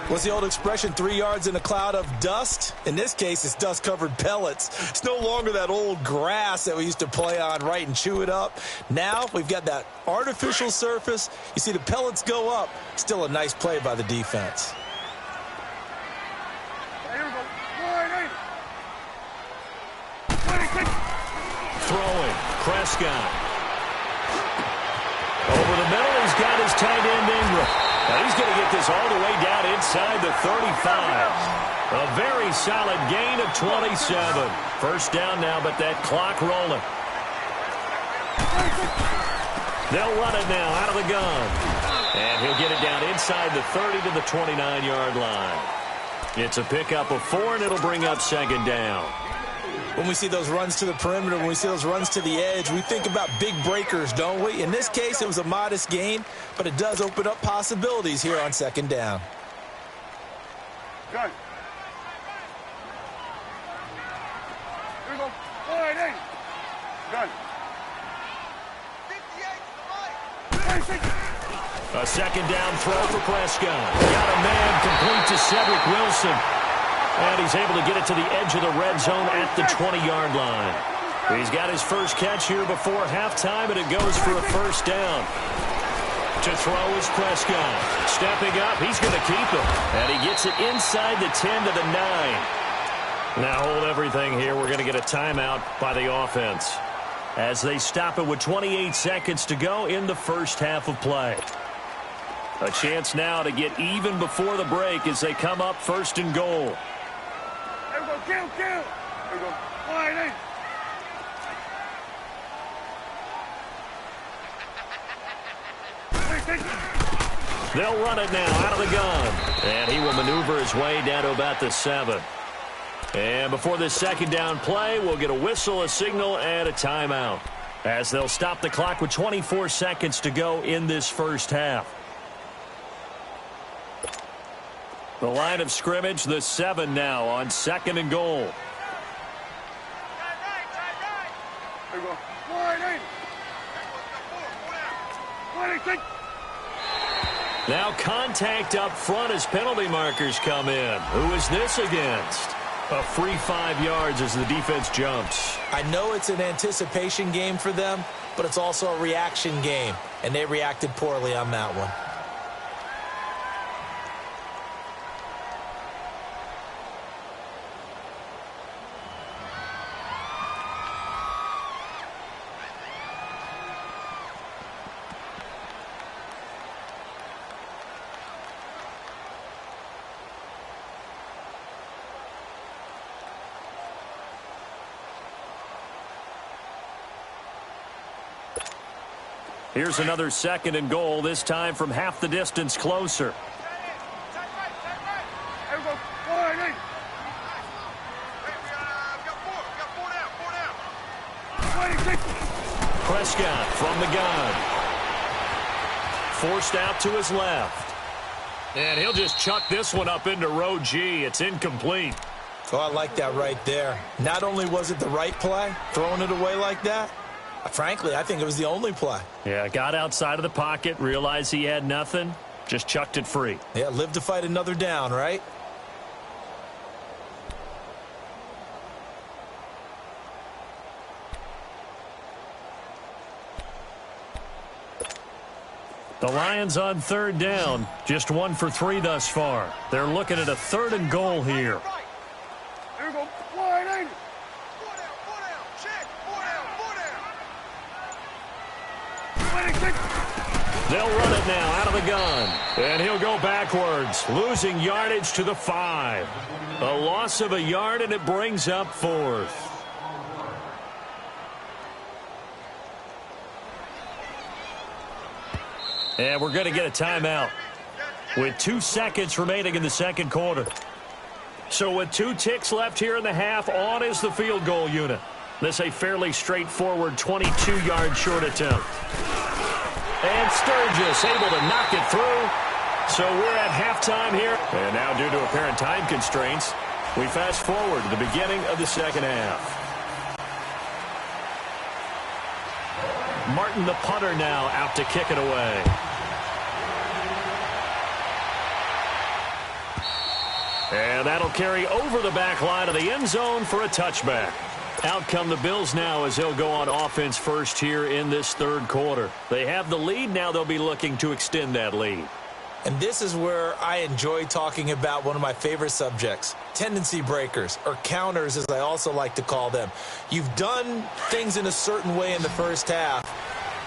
What's the old expression, 3 yards in a cloud of dust? In this case, it's dust-covered pellets. It's no longer that old grass that we used to play on, right, and chew it up. Now we've got that artificial surface. You see the pellets go up. Still a nice play by the defense. Throwing, Prescott. Over the middle, he's got his tight end Ingram. Now he's going to get this all the way down inside the 35. A very solid gain of 27. First down now, but that clock rolling. They'll run it now out of the gun. And he'll get it down inside the 30 to the 29-yard line. It's a pickup of 4, and it'll bring up second down. When we see those runs to the perimeter, when we see those runs to the edge, we think about big breakers, don't we? In this case, it was a modest gain, but it does open up possibilities here on second down. Gun. Here we go. All right, hey. Gun. 58 to the right. A second down throw for Prescott. Got a man complete to Cedric Wilson. And he's able to get it to the edge of the red zone at the 20-yard line. He's got his first catch here before halftime, and it goes for a first down. To throw is Prescott. Stepping up, he's going to keep it. And he gets it inside the 10 to the 9. Now hold everything here. We're going to get a timeout by the offense as they stop it with 28 seconds to go in the first half of play. A chance now to get even before the break as they come up first and goal. There we go, kill. There we go. All right, hey. They'll run it now out of the gun. And he will maneuver his way down to about the 7. And before this second down play, we'll get a whistle, a signal, and a timeout as they'll stop the clock with 24 seconds to go in this first half. The line of scrimmage, the 7 now on second and goal. There we go. All right, hey. All right, take. Now contact up front as penalty markers come in. Who is this against? A free 5 yards as the defense jumps. I know it's an anticipation game for them, but it's also a reaction game, and they reacted poorly on that one. Here's another second and goal, this time from half the distance closer. There we go. All right, hey. We got 4 down. Prescott from the gun. Forced out to his left. And he'll just chuck this one up into row G. It's incomplete. Oh, I like that right there. Not only was it the right play, throwing it away like that, frankly, I think it was the only play. Yeah, got outside of the pocket, realized he had nothing, just chucked it free. Yeah, live to fight another down, right? The Lions on third down, just 1 for 3 thus far. They're looking at a third and goal here. There we go. All right, hey. They'll run it now out of the gun. And he'll go backwards, losing yardage to the 5. A loss of a yard, and it brings up 4th. And we're going to get a timeout with 2 seconds remaining in the second quarter. So with 2 ticks left here in the half, on is the field goal unit. This a fairly straightforward 22-yard short attempt. And Sturgis able to knock it through. So we're at halftime here. And now due to apparent time constraints, we fast forward to the beginning of the second half. Martin, the punter, now out to kick it away. And that'll carry over the back line of the end zone for a touchback. Out come the Bills now as they'll go on offense first here in this third quarter. They have the lead. Now they'll be looking to extend that lead. And this is where I enjoy talking about one of my favorite subjects, tendency breakers, or counters as I also like to call them. You've done things in a certain way in the first half,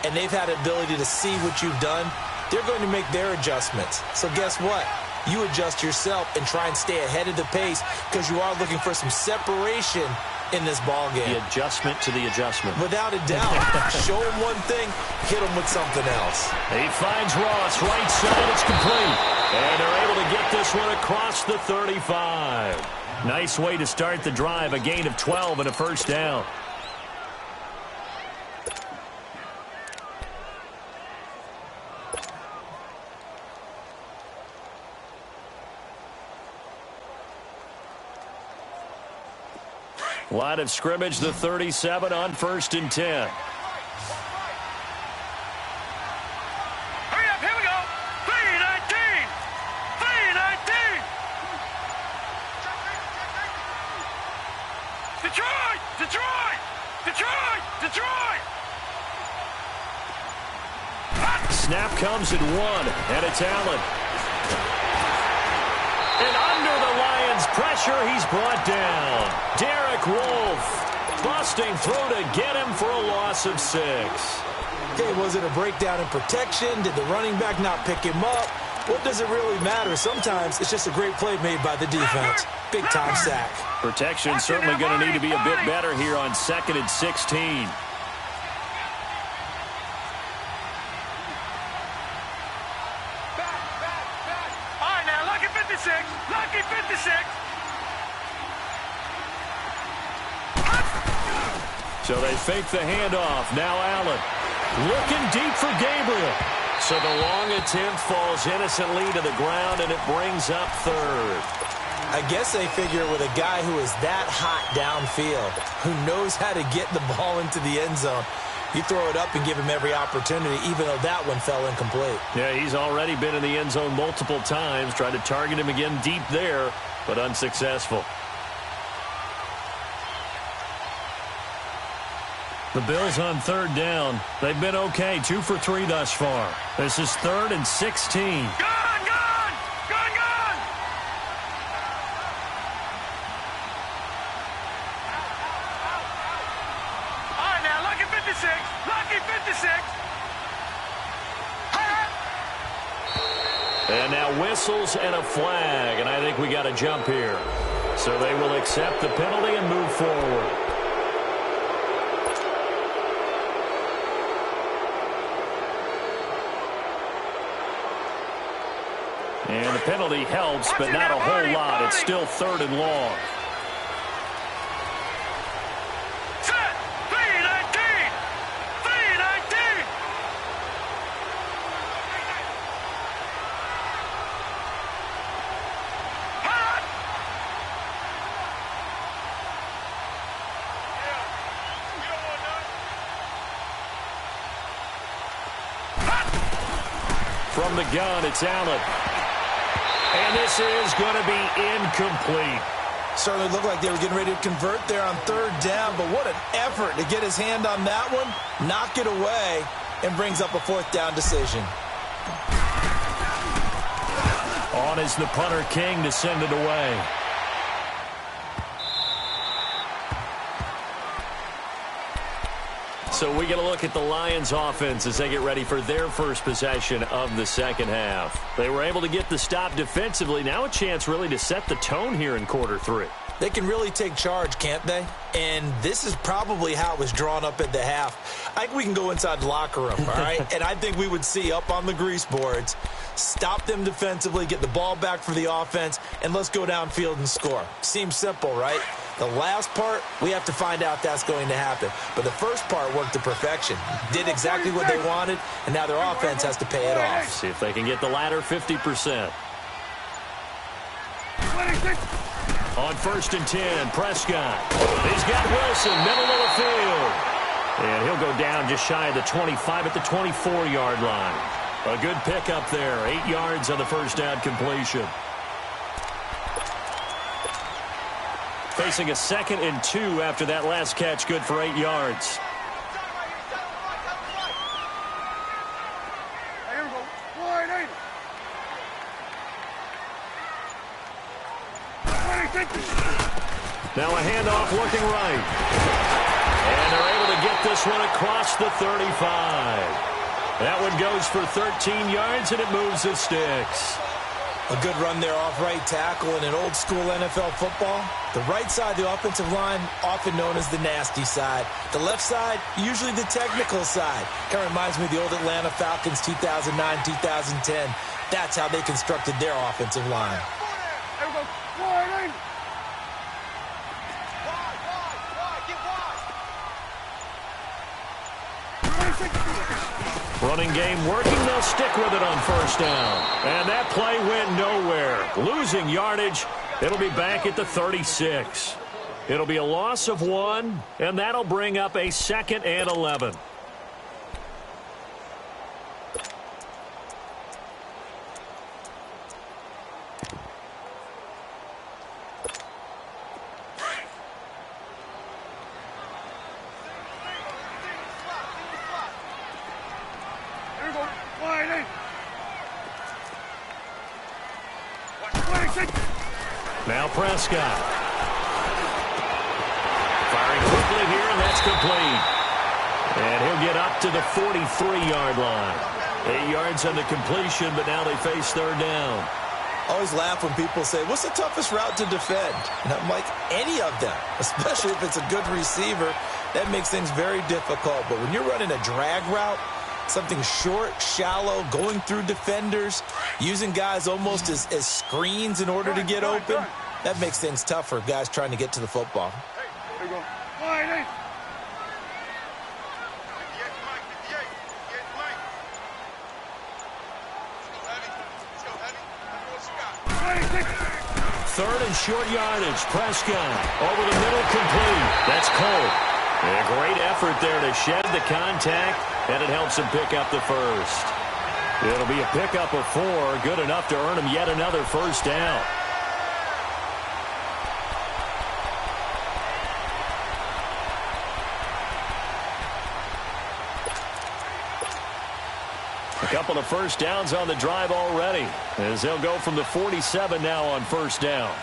and they've had the ability to see what you've done they're going to make their adjustments. So guess what? You adjust yourself and try and stay ahead of the pace because you are looking for some separation in this ball game. The adjustment to the adjustment. Without a doubt. Show him one thing, hit him with something else. He finds Ross, right side, it's complete. And they're able to get this one across the 35. Nice way to start the drive, a gain of 12 and a first down. Line of scrimmage, the 37 on 1st and 10. Hurry up, here we go. 3-19. 3-19. Detroit! Detroit! Detroit! Detroit! Snap comes at 1, and it's Allen. And under the Lions' pressure, he's brought down. Derek Wolfe busting through to get him for a loss of 6. Okay, was it a breakdown in protection? Did the running back not pick him up? What does it really matter? Sometimes it's just a great play made by the defense. Big-time sack. Protection certainly going to need to be a bit better here on 2nd and 16. Lucky 56. So they fake the handoff. Now Allen looking deep for Gabriel. So the long attempt falls innocently to the ground, and it brings up 3rd. I guess they figure with a guy who is that hot downfield, who knows how to get the ball into the end zone, you throw it up and give him every opportunity, even though that one fell incomplete. Yeah, he's already been in the end zone multiple times. Tried to target him again deep there, but unsuccessful. The Bills on 3rd down. They've been okay, 2 for 3 thus far. This is 3rd and 16. Gone! All right, now, Lucky 56. Lucky 56. And now whistles and a flag, and I think we got a jump here. So they will accept the penalty and move forward. And the penalty helps, but not a whole lot. It's still 3rd and long. Set. 3-19. 3-19. Hot. From the gun, it's Allen. And this is going to be incomplete. Certainly looked like they were getting ready to convert there on 3rd down, but what an effort to get his hand on that one, knock it away, and brings up a 4th down decision. On is the punter King to send it away. So we get a look at the Lions offense as they get ready for their first possession of the second half. They were able to get the stop defensively. Now a chance really to set the tone here in quarter 3. They can really take charge, can't they? And this is probably how it was drawn up at the half. I think we can go inside the locker room, all right? And I think we would see up on the grease boards, stop them defensively, get the ball back for the offense, and let's go downfield and score. Seems simple, right? The last part, we have to find out that's going to happen. But the first part worked to perfection. Did exactly what they wanted, and now their offense has to pay it off. See if they can get the latter 50%. On 1st and 10, Prescott. He's got Wilson, middle of the field. And he'll go down just shy of the 25 at the 24-yard line. A good pickup there, 8 yards on the first down completion. Facing a 2nd and 2 after that last catch, good for 8 yards. Here we go. 180. 20. Now a handoff looking right. And they're able to get this one across the 35. That one goes for 13 yards, and it moves the sticks. A good run there off right tackle in an old-school NFL football. The right side, the offensive line, often known as the nasty side. The left side, usually the technical side. Kind of reminds me of the old Atlanta Falcons 2009, 2010. That's how they constructed their offensive line. Running game working. They'll stick with it on first down. And that play went nowhere. Losing yardage. It'll be back at the 36. It'll be a loss of 1, and that'll bring up a 2nd and 11. Now Prescott. Firing quickly here, and that's complete. And he'll get up to the 43-yard line. 8 yards on the completion, but now they face third down. I always laugh when people say, what's the toughest route to defend? And I'm like, any of them, especially if it's a good receiver. That makes things very difficult. But when you're running a drag route, something short, shallow, going through defenders, using guys almost as screens in order to get open, that makes things tough for guys trying to get to the football. There you go. Wide eight. Third and short yardage. Prescott over the middle, complete. That's Cole. And a great effort there to shed the contact, and it helps him pick up the first. It'll be a pickup of 4, good enough to earn him yet another first down. A couple of first downs on the drive already, as they'll go from the 47 now on first down.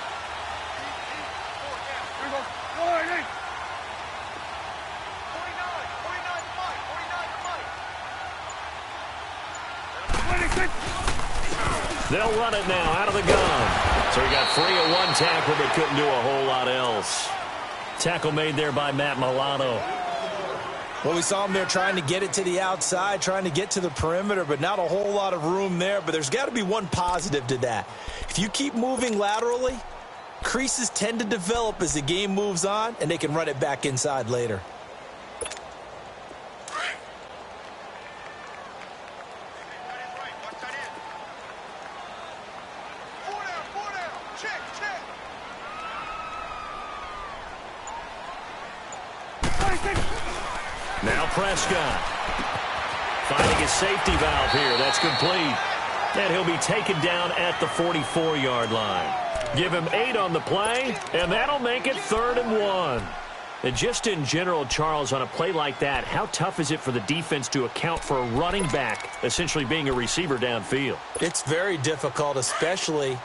They'll run it now out of the gun. So he got free of 1 tackle, but couldn't do a whole lot else. Tackle made there by Matt Milano. Well, we saw him there trying to get it to the outside, trying to get to the perimeter, but not a whole lot of room there. But there's got to be one positive to that. If you keep moving laterally, creases tend to develop as the game moves on, and they can run it back inside later. Now Prescott finding a safety valve here. That's complete. And he'll be taken down at the 44-yard line. Give him 8 on the play, and that'll make it 3rd and 1. And just in general, Charles, on a play like that, how tough is it for the defense to account for a running back essentially being a receiver downfield? It's very difficult, especially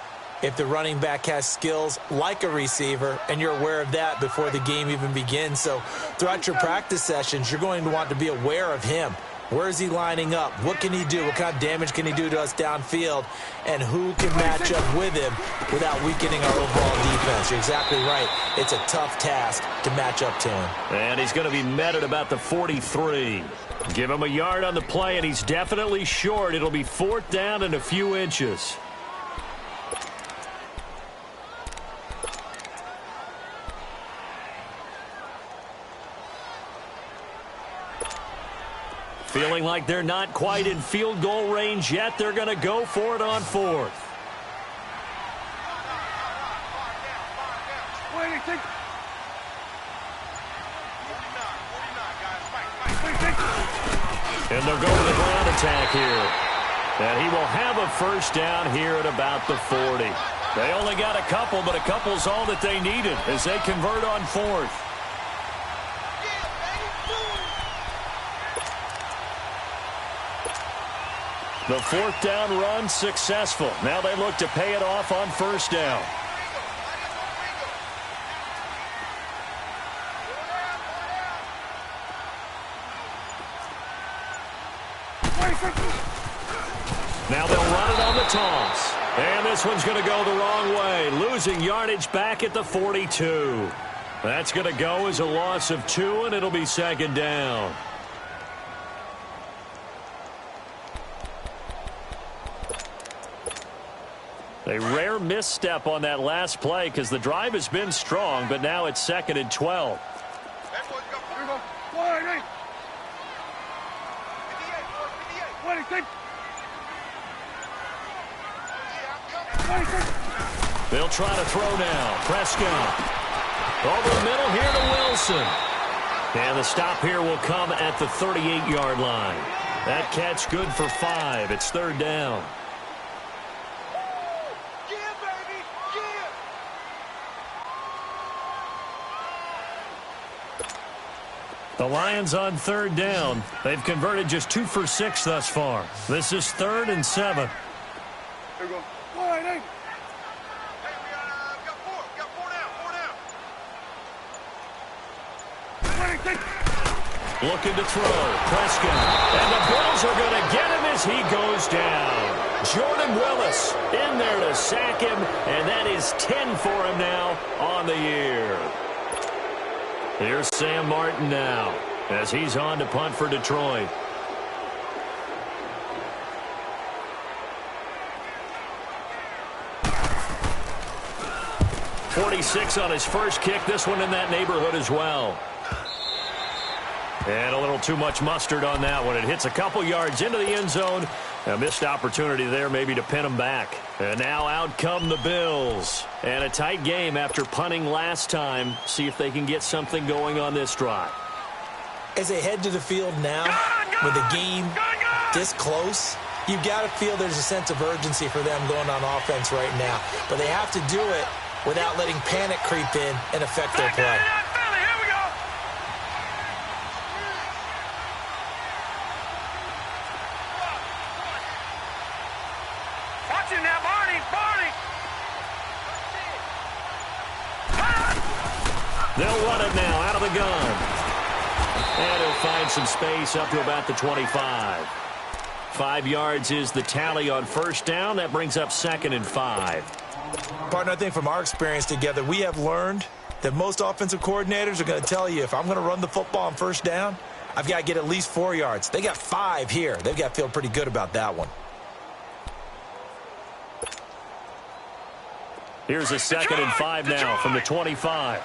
if the running back has skills like a receiver, and you're aware of that before the game even begins. So throughout your practice sessions, you're going to want to be aware of him. Where is he lining up? What can he do? What kind of damage can he do to us downfield? And who can match up with him without weakening our overall defense? You're exactly right. It's a tough task to match up to him. And he's going to be met at about the 43. Give him a yard on the play, and he's definitely short. It'll be 4th down and a few inches. Feeling like they're not quite in field goal range yet. They're going to go for it on 4th. And they'll go to the ground attack here. And he will have a first down here at about the 40. They only got a couple, but a couple's all that they needed as they convert on 4th. The 4th down run successful. Now they look to pay it off on first down. Now they'll run it on the toss. And this one's going to go the wrong way, losing yardage back at the 42. That's going to go as a loss of 2, and it'll be second down. A rare misstep on that last play because the drive has been strong, but now it's 2nd and 12. They'll try to throw now. Prescott. Over the middle here to Wilson. And the stop here will come at the 38-yard line. That catch good for 5. It's 3rd down. The Lions on 3rd down. They've converted just 2 for 6 thus far. This is 3rd and 7. Here we go. Looking to throw. Prescott. And the Bills are going to get him as he goes down. Jordan Willis in there to sack him, and that is 10 for him now on the year. Here's Sam Martin now as he's on to punt for Detroit. .46 on his first kick. This one in that neighborhood as well. And a little too much mustard on that one. It hits a couple yards into the end zone. A missed opportunity there maybe to pin them back. And now out come the Bills. And a tight game after punting last time. See if they can get something going on this drive. As they head to the field now, with the game this close, you've got to feel there's a sense of urgency for them going on offense right now. But they have to do it without letting panic creep in and affect their play. They'll run it now out of the gun. And he'll find some space up to about the 25. 5 yards is the tally on first down. That brings up 2nd and 5. Partner, I think from our experience together, we have learned that most offensive coordinators are going to tell you, if I'm going to run the football on first down, I've got to get at least 4 yards. They got 5 here. They've got to feel pretty good about that one. Here's a 2nd and 5 now from the 25.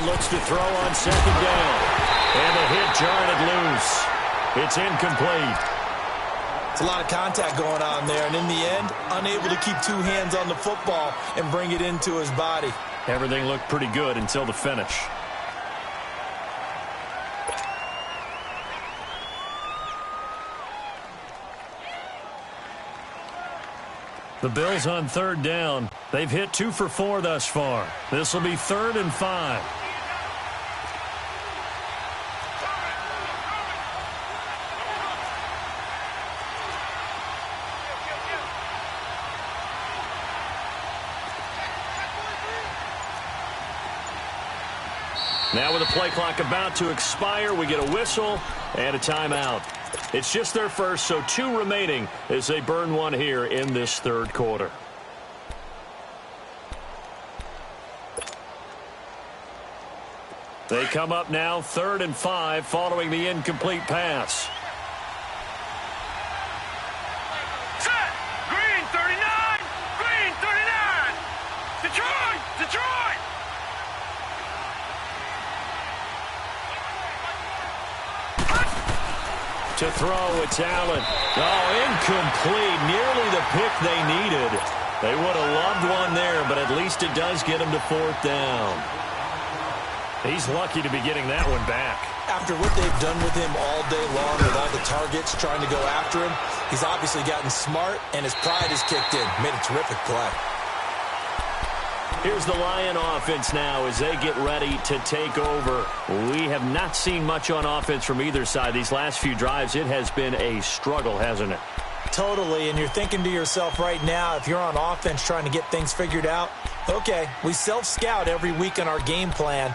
Looks to throw on 2nd down. And the hit jarred it loose. It's incomplete. It's a lot of contact going on there, and in the end, unable to keep 2 hands on the football and bring it into his body. Everything looked pretty good until the finish. The Bills on 3rd down. They've hit 2 for 4 thus far. This will be 3rd and 5. Now with the play clock about to expire, we get a whistle and a timeout. It's just their first, so 2 remaining as they burn 1 here in this 3rd quarter. They come up now 3rd and 5 following the incomplete pass. Set! Green 39! Green 39! Detroit! Detroit! To throw, it's Allen. Oh, incomplete. Nearly the pick they needed. They would have loved one there, but at least it does get him to 4th down. He's lucky to be getting that one back. After what they've done with him all day long with all the targets trying to go after him, he's obviously gotten smart, and his pride has kicked in. Made a terrific play. Here's the Lion offense now as they get ready to take over. We have not seen much on offense from either side. These last few drives, it has been a struggle, hasn't it? Totally, and you're thinking to yourself right now, if you're on offense trying to get things figured out, okay, we self-scout every week in our game plan.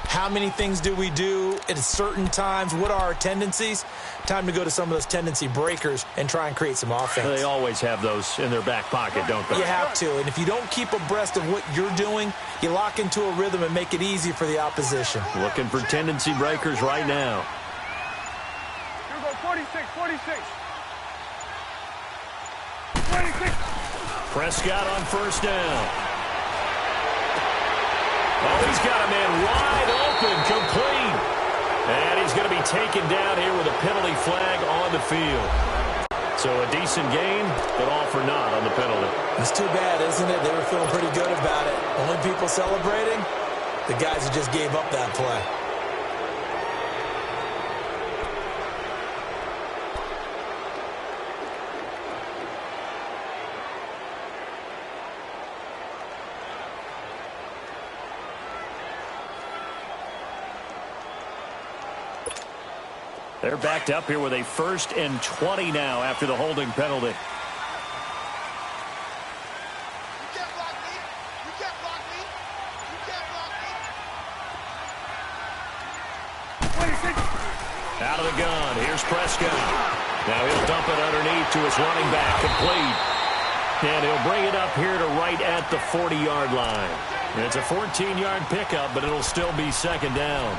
How many things do we do at certain times? What are our tendencies? Time to go to some of those tendency breakers and try and create some offense. They always have those in their back pocket, don't they? You have to, and if you don't keep abreast of what you're doing, you lock into a rhythm and make it easy for the opposition. Looking for tendency breakers right now. Here we go, 46, 46. 26. Prescott on first down. Oh, he's got a man wide open, complete. And he's going to be taken down here with a penalty flag on the field. So a decent gain, but all for naught on the penalty. It's too bad, isn't it? They were feeling pretty good about it. Only people celebrating, the guys who just gave up that play. They're backed up here with a 1st and 20 now after the holding penalty. You can't block me. You can't block me. You can't block me. Out of the gun. Here's Prescott. Now he'll dump it underneath to his running back. Complete. And he'll bring it up here to right at the 40-yard line. And it's a 14-yard pickup, but it'll still be 2nd down.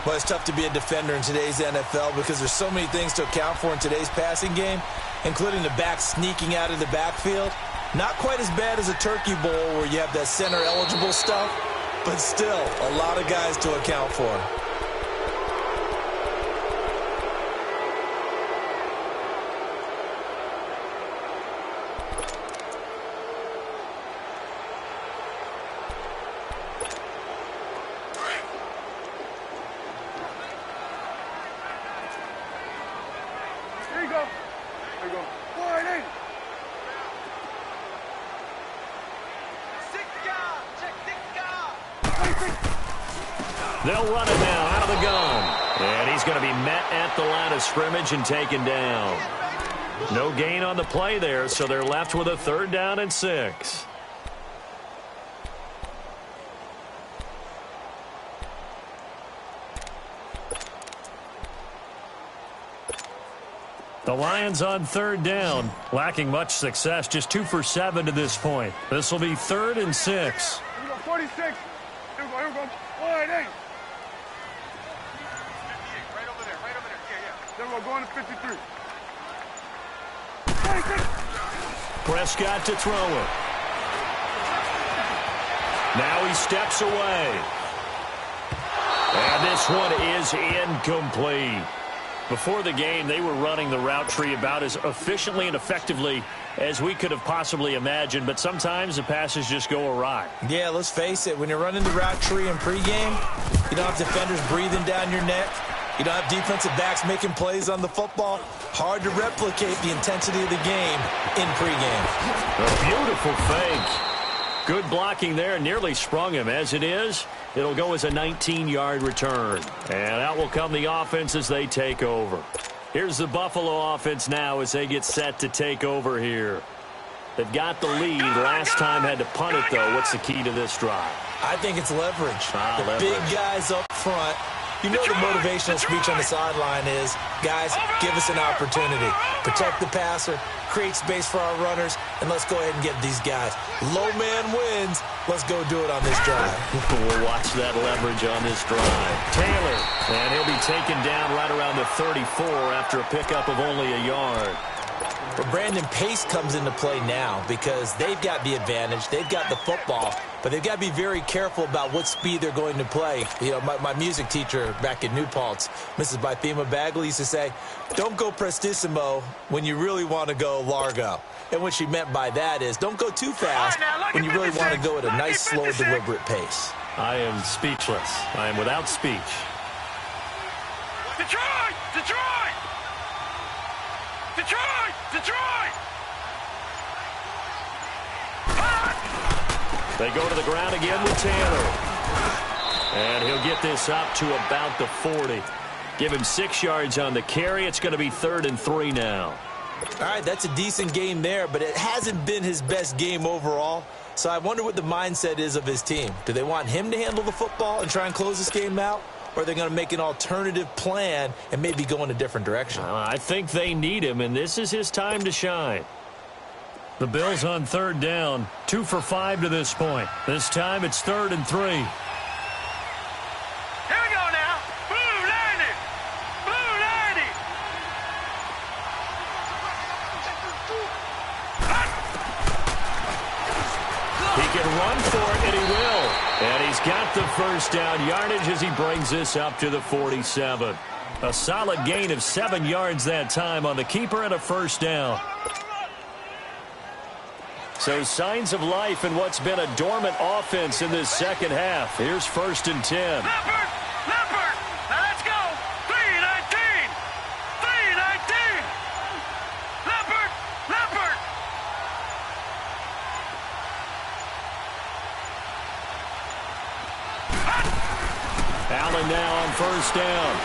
Well, it's tough to be a defender in today's NFL because there's so many things to account for in today's passing game, including the back sneaking out of the backfield. Not quite as bad as a turkey bowl where you have that center-eligible stuff, but still a lot of guys to account for. They'll run it now out of the gun. And he's going to be met at the line of scrimmage and taken down. No gain on the play there, so they're left with a 3rd down and 6. The Lions on 3rd down, lacking much success, just 2 for 7 to this point. This will be 3rd and 6. Here we go, 46. Here we go. 48. Right over there. Yeah. Then we're going to 53. 26. Prescott to throw it. Now he steps away. And this one is incomplete. Before the game, they were running the route tree about as efficiently and effectively as we could have possibly imagined, but sometimes the passes just go awry. Yeah, let's face it. When you're running the route tree in pregame, you don't have defenders breathing down your neck. You don't have defensive backs making plays on the football. Hard to replicate the intensity of the game in pregame. A beautiful fake. Good blocking there, nearly sprung him. As it is, it'll go as a 19-yard return. And out will come the offense as they take over. Here's the Buffalo offense now as they get set to take over here. They've got the lead. Last time had to punt it, though. What's the key to this drive? I think it's leverage. Leverage. Big guys up front. You know the motivational speech on the sideline is, guys, give us an opportunity. Protect the passer, create space for our runners, and let's go ahead and get these guys. Low man wins. Let's go do it on this drive. We'll watch that leverage on this drive. Taylor, and he'll be taken down right around the 34 after a pickup of only a yard. But Brandon, pace comes into play now because they've got the advantage. They've got the football, but they've got to be very careful about what speed they're going to play. You know, my music teacher back in New Paltz, Mrs. Bythema Bagley, used to say, don't go prestissimo when you really want to go largo. And what she meant by that is don't go too fast when you really want to go at a nice, slow, deliberate pace. I am speechless. I am without speech. Detroit! Detroit! Detroit! Detroit! They go to the ground again with Taylor. And he'll get this up to about the 40. Give him 6 yards on the carry. It's going to be 3rd and 3 now. All right, that's a decent game there, but it hasn't been his best game overall. So I wonder what the mindset is of his team. Do they want him to handle the football and try and close this game out? Or are they going to make an alternative plan and maybe go in a different direction? I think they need him, and this is his time to shine. The Bills on 3rd down, 2 for 5 to this point. This time it's 3rd and 3. Here we go now. Blue 90. Blue 90. He can run for it, and he will. And he's got the first down yardage as he brings this up to the 47. A solid gain of 7 yards that time on the keeper and a first down. So signs of life in what's been a dormant offense in this second half. Here's 1st and 10. Leopard. Leopard. Now let's go. 319. 319. Leopard. Leopard. Allen now on first down.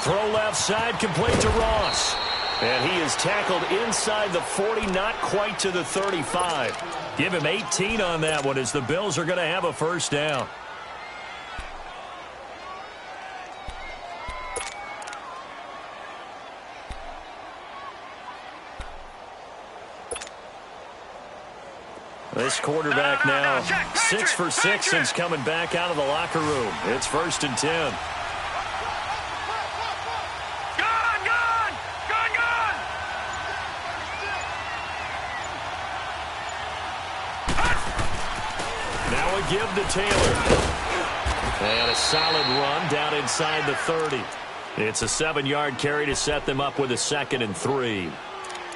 Throw left side, complete to Ross. And he is tackled inside the 40, not quite to the 35. Give him 18 on that one as the Bills are going to have a first down. This quarterback now 6 for 6 since coming back out of the locker room. It's 1st and 10. Give to Taylor. And a solid run down inside the 30. It's a 7-yard carry to set them up with a 2nd and 3.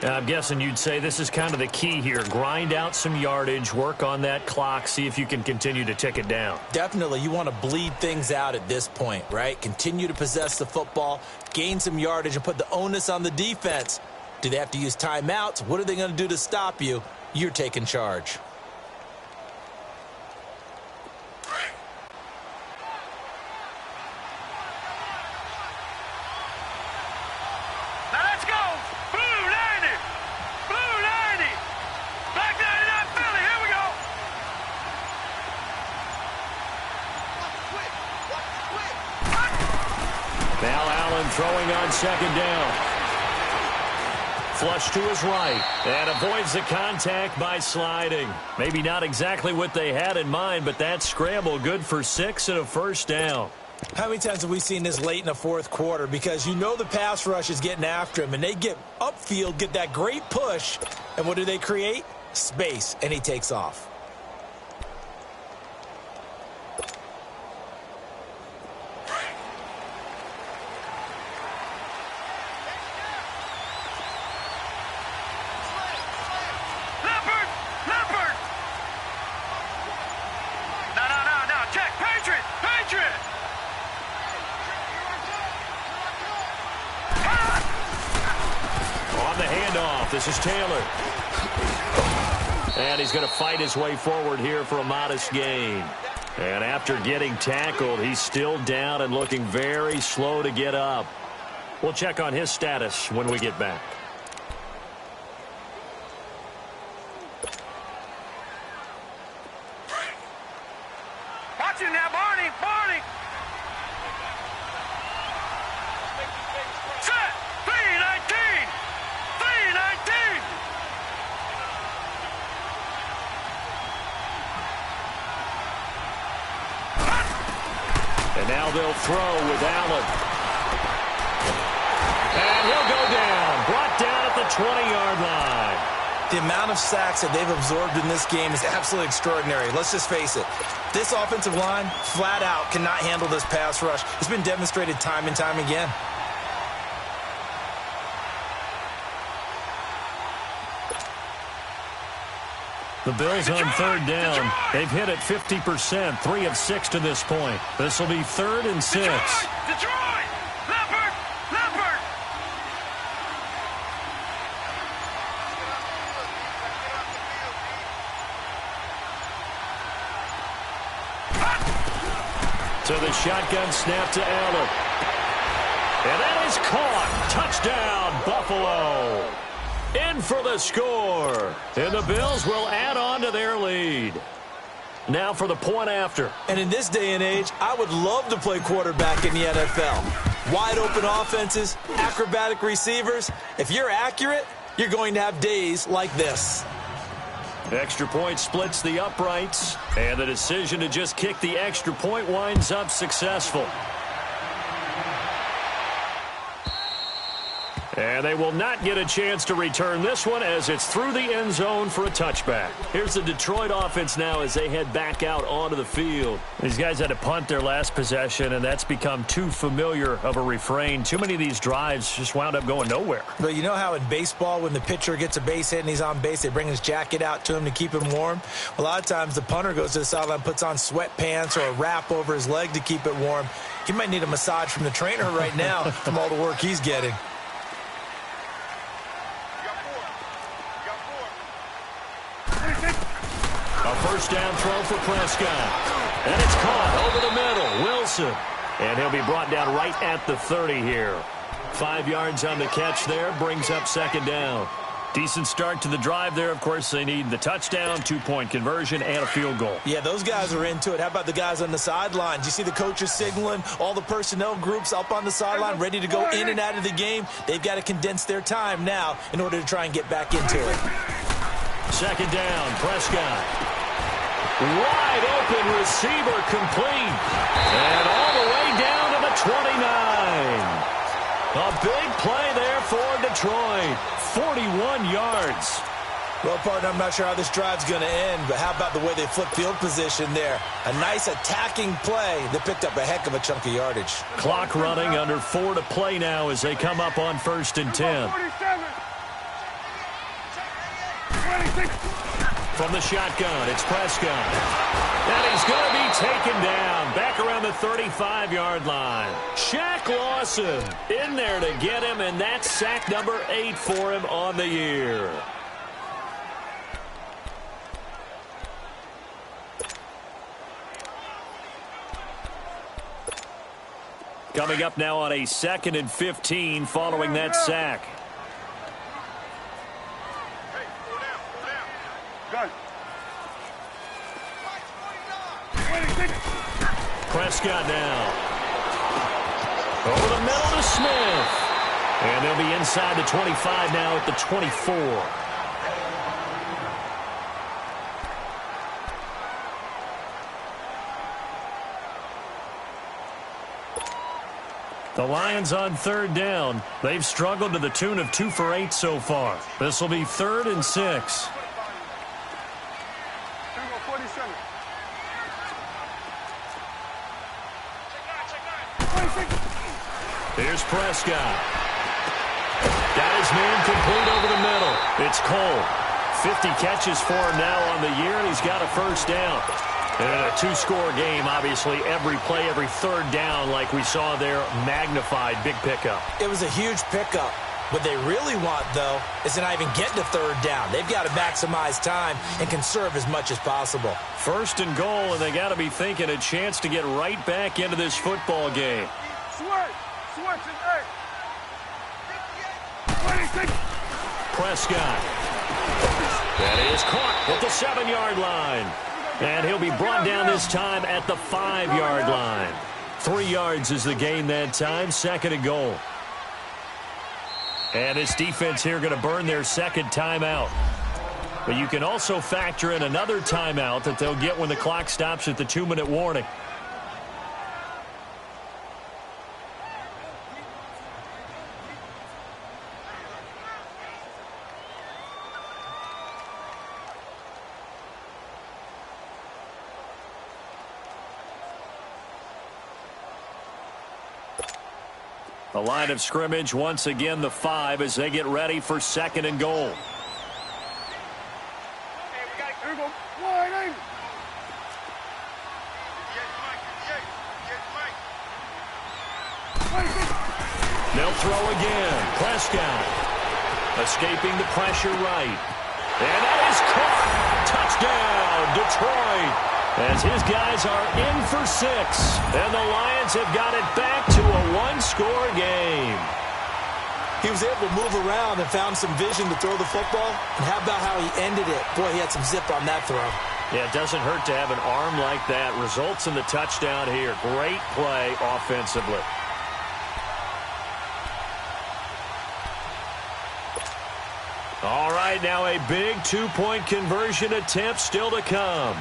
I'm guessing you'd say this is kind of the key here. Grind out some yardage, work on that clock, see if you can continue to tick it down. Definitely. You want to bleed things out at this point, right? Continue to possess the football, gain some yardage, and put the onus on the defense. Do they have to use timeouts? What are they going to do to stop you? You're taking charge. Throwing on 2nd down. Flush to his right. And avoids the contact by sliding. Maybe not exactly what they had in mind, but that scramble good for 6 and a first down. How many times have we seen this late in the 4th quarter? Because you know the pass rush is getting after him, and they get upfield, get that great push, and what do they create? Space, and he takes off. This is Taylor. And he's going to fight his way forward here for a modest gain. And after getting tackled, he's still down and looking very slow to get up. We'll check on his status when we get back. Watch him now, Barney. Barney. Set. 319. 319. And now they'll throw with Allen. And he'll go down. Brought down at the 20-yard line. The amount of sacks that they've absorbed in this game is absolutely extraordinary. Let's just face it. This offensive line, flat out, cannot handle this pass rush. It's been demonstrated time and time again. The Bills on 3rd down. They've hit it 50%, 3 of 6 to this point. This will be 3rd and 6. Detroit! Leopard! Leopard! So the shotgun snap to Allen. And that is caught. Touchdown, Buffalo. In for the score. And the Bills will add on to their lead. Now for the point after. And in this day and age, I would love to play quarterback in the NFL. Wide open offenses, acrobatic receivers. If you're accurate, you're going to have days like this. Extra point splits the uprights. And the decision to just kick the extra point winds up successful. And they will not get a chance to return this one as it's through the end zone for a touchback. Here's the Detroit offense now as they head back out onto the field. These guys had to punt their last possession, and that's become too familiar of a refrain. Too many of these drives just wound up going nowhere. But you know how in baseball when the pitcher gets a base hit and he's on base, they bring his jacket out to him to keep him warm? A lot of times the punter goes to the sideline, puts on sweatpants or a wrap over his leg to keep it warm. He might need a massage from the trainer right now from all the work he's getting. A first down throw for Prescott. And it's caught over the middle. Wilson. And he'll be brought down right at the 30 here. 5 yards on the catch there. Brings up second down. Decent start to the drive there. Of course, they need the touchdown, 2-point conversion, and a field goal. Yeah, those guys are into it. How about the guys on the sidelines? You see the coaches signaling, all the personnel groups up on the sideline ready to go in and out of the game. They've got to condense their time now in order to try and get back into it. Second down, Prescott. Wide open receiver complete. And all the way down to the 29. A big play there for Detroit. 41 yards. Well, partner, I'm not sure how this drive's going to end, but how about the way they flip field position there? A nice attacking play that picked up a heck of a chunk of yardage. Clock running, under 4 to play now as they come up on 1st and 10. 26. From the shotgun, it's Prescott. And he's going to be taken down back around the 35-yard line. Shaq Lawson in there to get him, and that's sack number 8 for him on the year. Coming up now on a 2nd and 15 following that sack. Prescott now. Over the middle to Smith. And they'll be inside the 25 now at the 24. The Lions on 3rd down. They've struggled to the tune of 2 for 8 so far. This will be 3rd and 6. Here's Prescott. Got his man complete over the middle. It's Cole. 50 catches for him now on the year, and he's got a first down. And a 2-score game, obviously, every play, every 3rd down, like we saw there, magnified, big pickup. It was a huge pickup. What they really want, though, is to not even get to 3rd down. They've got to maximize time and conserve as much as possible. 1st and goal, and they got to be thinking a chance to get right back into this football game. Prescott. That is caught at the 7-yard line. And he'll be brought down this time at the 5-yard line. 3 yards is the gain that time. 2nd and goal. And this defense here going to burn their 2nd timeout. But you can also factor in another timeout that they'll get when the clock stops at the 2-minute warning. The line of scrimmage, once again, the 5 as they get ready for 2nd and goal. They'll throw again. Prescott escaping the pressure right. And that is caught. Touchdown, Detroit. as his guys are in for 6. And the Lions have got it back to a one-score game. He was able to move around and found some vision to throw the football. And how about how he ended it? Boy, he had some zip on that throw. Yeah, it doesn't hurt to have an arm like that. Results in the touchdown here. Great play offensively. All right, now a big two-point conversion attempt still to come.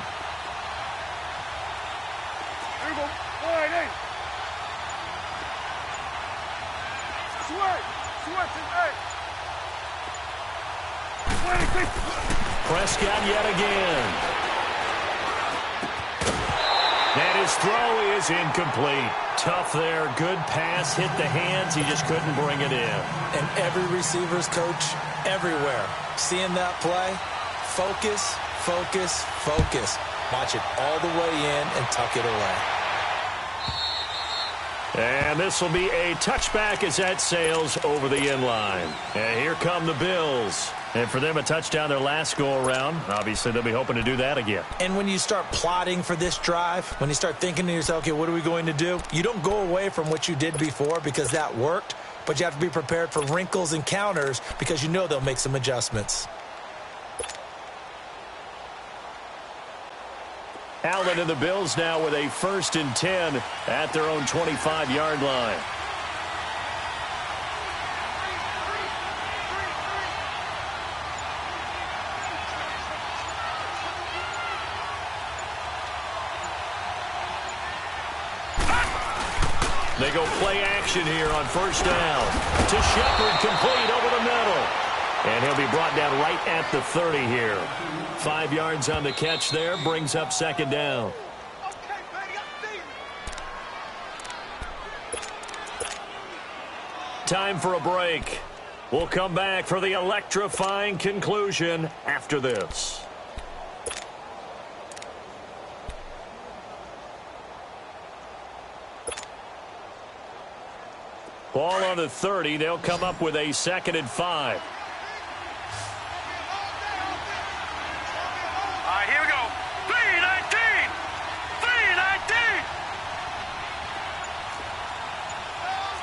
Prescott yet again. And his throw is incomplete. Tough there. Good pass. Hit the hands. He just couldn't bring it in. And every receiver's coach everywhere. Seeing that play, focus, focus, focus. Watch it all the way in and tuck it away. And this will be a touchback as that sails over the inline. And here come the Bills. And for them, a touchdown their last go-around. Obviously, they'll be hoping to do that again. And when you start plotting for this drive, when you start thinking to yourself, okay, what are we going to do? You don't go away from what you did before because that worked, but you have to be prepared for wrinkles and counters because you know they'll make some adjustments. Allen and the Bills now with a 1st and 10 at their own 25-yard line. They go play action here on 1st down. To Shepard, complete over the middle. And he'll be brought down right at the 30 here. 5 yards on the catch there, brings up 2nd down. Time for a break. We'll come back for the electrifying conclusion after this. Ball on the 30. They'll come up with a 2nd and 5. All right, here we go. 3-19. 3-19.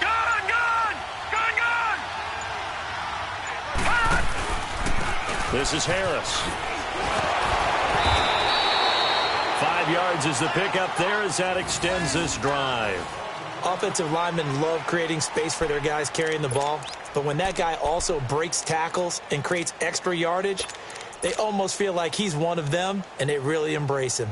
Gun, gun. Gun, gun. This is Harris. 5 yards is the pickup there as that extends this drive. Offensive linemen love creating space for their guys carrying the ball, but when that guy also breaks tackles and creates extra yardage, they almost feel like he's one of them, and they really embrace him.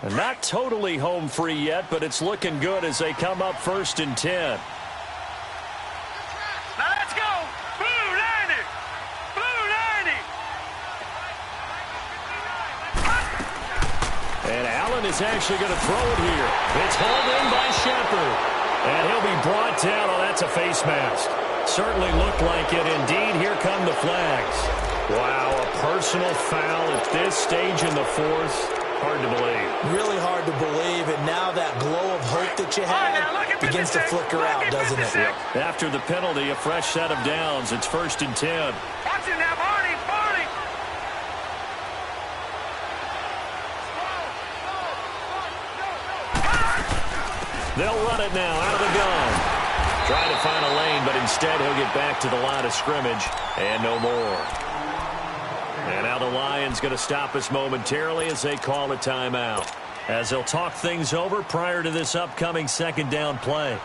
And not totally home free yet, but it's looking good as they come up 1st and 10. Now let's go. Blue 90. Blue 90. And Allen is actually going to throw it here. It's hauled in by Shepard. And he'll be brought down. Oh, that's a face mask. Certainly looked like it. Indeed, here come the flags. Wow, a personal foul at this stage in the 4th. Hard to believe. Really hard to believe, and now that glow of hope that you had begins to flicker out, doesn't it? Yep. After the penalty, a fresh set of downs. It's 1st and 10. Watch it now, Barney. Barney. They'll run it now out of the gun. Trying to find a lane, but instead he'll get back to the line of scrimmage and no more. And now the Lions going to stop us momentarily as they call a timeout, as they'll talk things over prior to this upcoming 2nd down play.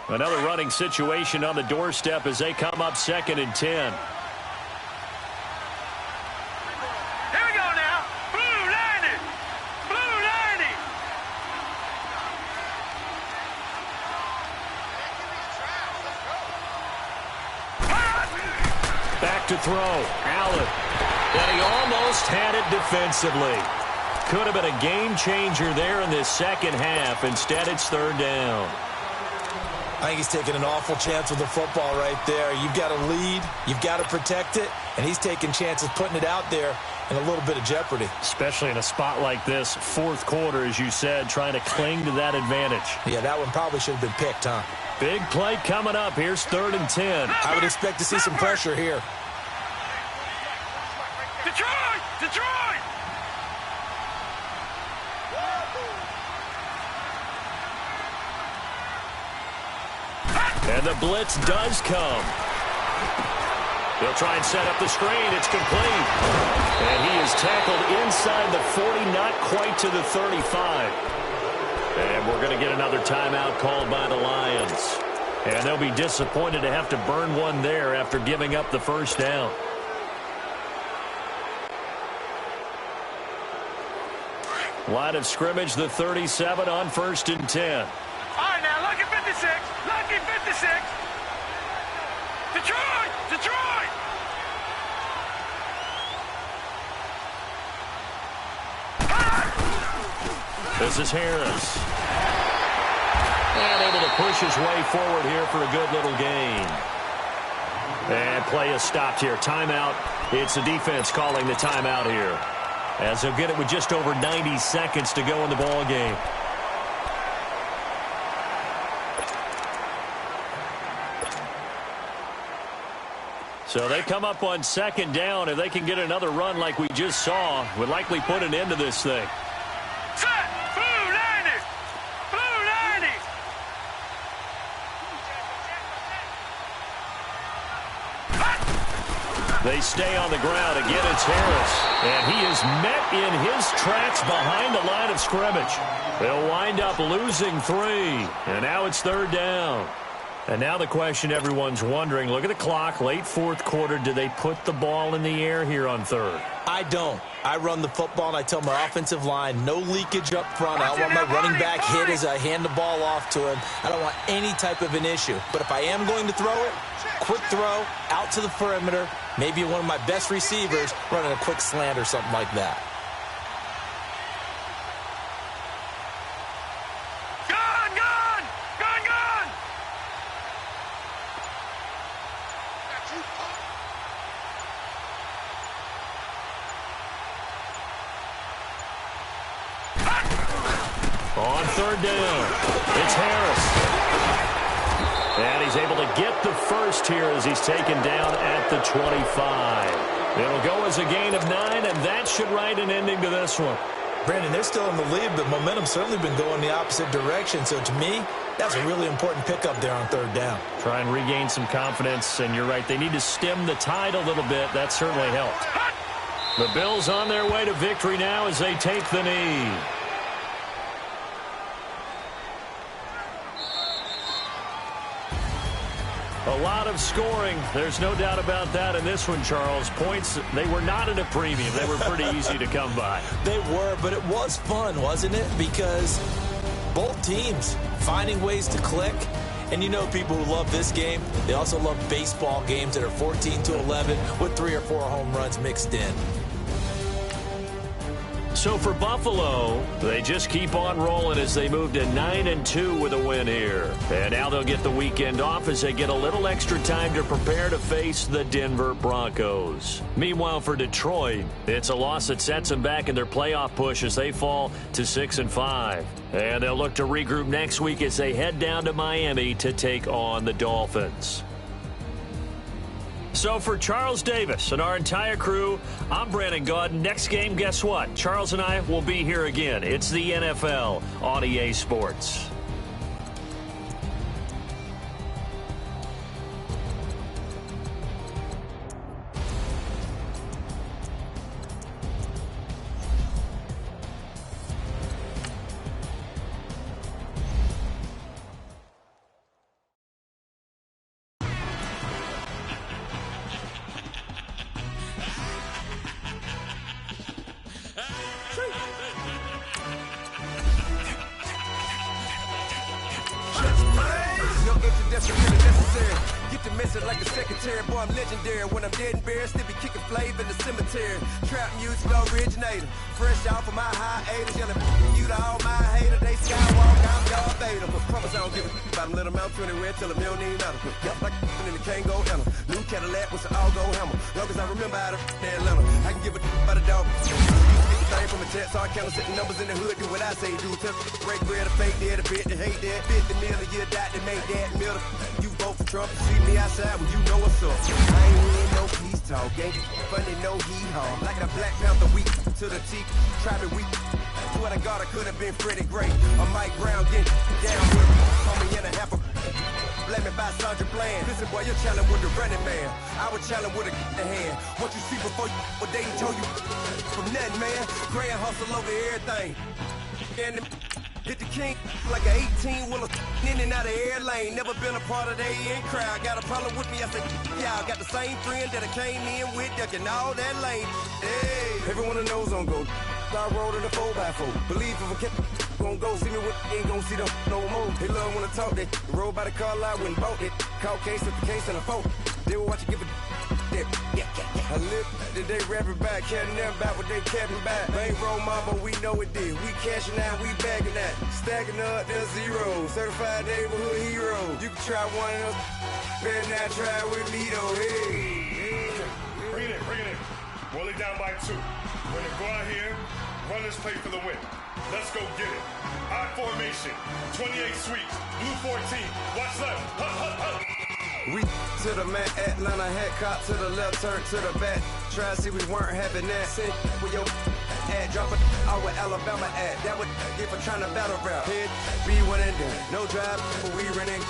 Another running situation on the doorstep as they come up 2nd and 10. Here we go now. Blue 90. Blue 90. Back to throw. Allen. And he almost had it defensively. Could have been a game changer there in this 2nd half. Instead, it's 3rd down. I think he's taking an awful chance with the football right there. You've got to lead, you've got to protect it, and he's taking chances putting it out there in a little bit of jeopardy. Especially in a spot like this, fourth quarter, as you said, trying to cling to that advantage. Yeah, that one probably should have been picked, huh? Big play coming up. Here's 3rd and 10. I would expect to see some pressure here. Detroit! Detroit! And the blitz does come. They'll try and set up the screen. It's complete. And he is tackled inside the 40, not quite to the 35. And we're going to get another timeout called by the Lions. And they'll be disappointed to have to burn one there after giving up the first down. Line of scrimmage, the 37 on 1st and 10. All right, now, lucky 56. Lucky 56. Detroit! Detroit! This is Harris. And able to push his way forward here for a good little gain. And play is stopped here. Timeout. It's the defense calling the timeout here, as they'll get it with just over 90 seconds to go in the ball game. So they come up on 2nd down. If they can get another run like we just saw, would likely put an end to this thing. Set! Blue 90! Blue 90! They stay on the ground. Again, it's Harris. And he is met in his tracks behind the line of scrimmage. They'll wind up losing 3. And now it's 3rd down. And now the question everyone's wondering, look at the clock, late 4th quarter. Do they put the ball in the air here on 3rd? I don't. I run the football, and I tell my offensive line, no leakage up front. I don't want my running back hit as I hand the ball off to him. I don't want any type of an issue. But if I am going to throw it, quick throw, out to the perimeter, maybe one of my best receivers running a quick slant or something like that. On 3rd down, it's Harris. And he's able to get the first here as he's taken down at the 25. It'll go as a gain of 9, and that should write an ending to this one. Brandon, they're still in the lead, but momentum's certainly been going the opposite direction. So to me, that's a really important pickup there on 3rd down. Try and regain some confidence, and you're right. They need to stem the tide a little bit. That certainly helped. The Bills on their way to victory now as they take the knee. A lot of scoring. There's no doubt about that in this one, Charles. Points, they were not at a premium. They were pretty easy to come by. They were, but it was fun, wasn't it? Because both teams finding ways to click. And you know people who love this game, they also love baseball games that are 14-11 with 3 or 4 home runs mixed in. So for Buffalo, they just keep on rolling as they move to 9-2 with a win here. And now they'll get the weekend off as they get a little extra time to prepare to face the Denver Broncos. Meanwhile, for Detroit, it's a loss that sets them back in their playoff push as they fall to 6-5. And they'll look to regroup next week as they head down to Miami to take on the Dolphins. So for Charles Davis and our entire crew, I'm Brandon Gaudin. Next game, guess what? Charles and I will be here again. It's the NFL on EA Sports. Get the message like a secretary, boy, I'm legendary. When I'm dead and buried, still be kicking flavor in the cemetery. Trap music originator, fresh off of my hiatus. Yelling you to all my haters, they skywalk, I'm Darth Vader. Promise I don't give a about them, let them out 20 red till them don't need matter. Yup, like and it can't go enter. New Cadillac with an all-go hammer. Long as I remember how to Atlanta, I can give a about a dog. Thing from a jet, so I count setting numbers in the hood, do what I say do. Tell break bread, a fake dead, a bit, to hate that. 50 million a year, die to make that middle. You vote for Trump, see me outside when you know what's up. I ain't hearing no peace talk, ain't funny, no hee-haw. Like a Black Panther week to the teeth, trapping week. Swear to God, I could have been Freddie Gray. Or Mike Brown getting down with him. Homie in a half a blame me by Sandra Bland. Listen, boy, you're challenging with the running man. I was challenging with a hand. What you see before you, what they told you from nothing, man. Grand hustle over everything. And hit the king like an 18-wheeler in and out of air lane. Never been a part of the in crowd. Got a problem with me, I say, yeah, I got the same friend that I came in with, ducking all that lane. Hey, everyone that knows on go. I rolled in a 4x4. Believe if I kept gon' go see me with ain't gon' see them no more. They love when I talk that. Roll by the car lot when bought it. Call case at the case and a phone. They will watch you give it that. I live today rapping back, caring them back what they capping back. Ain't roll mama, we know it did. We cashing out, we bagging that. Stacking up, there's zero. Certified neighborhood hero. You can try one of them. Better not try with me though. Hey. Bring it in. Roll it down by 2. We're gonna go out here, run this play for the win. Let's go get it. I formation, 28 sweeps, blue 14. Watch left. We to the man, Atlanta hat cop to the left, turn to the back. Try to see we weren't having that. Sit with your ad, drop it out with Alabama ad. That would get for trying to battle rap. Head, be one and done. No drive, but we running.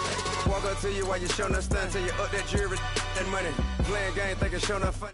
Walk up to you while you showing us stun till you up that jury, that money. Playing game, thinking showing up fun.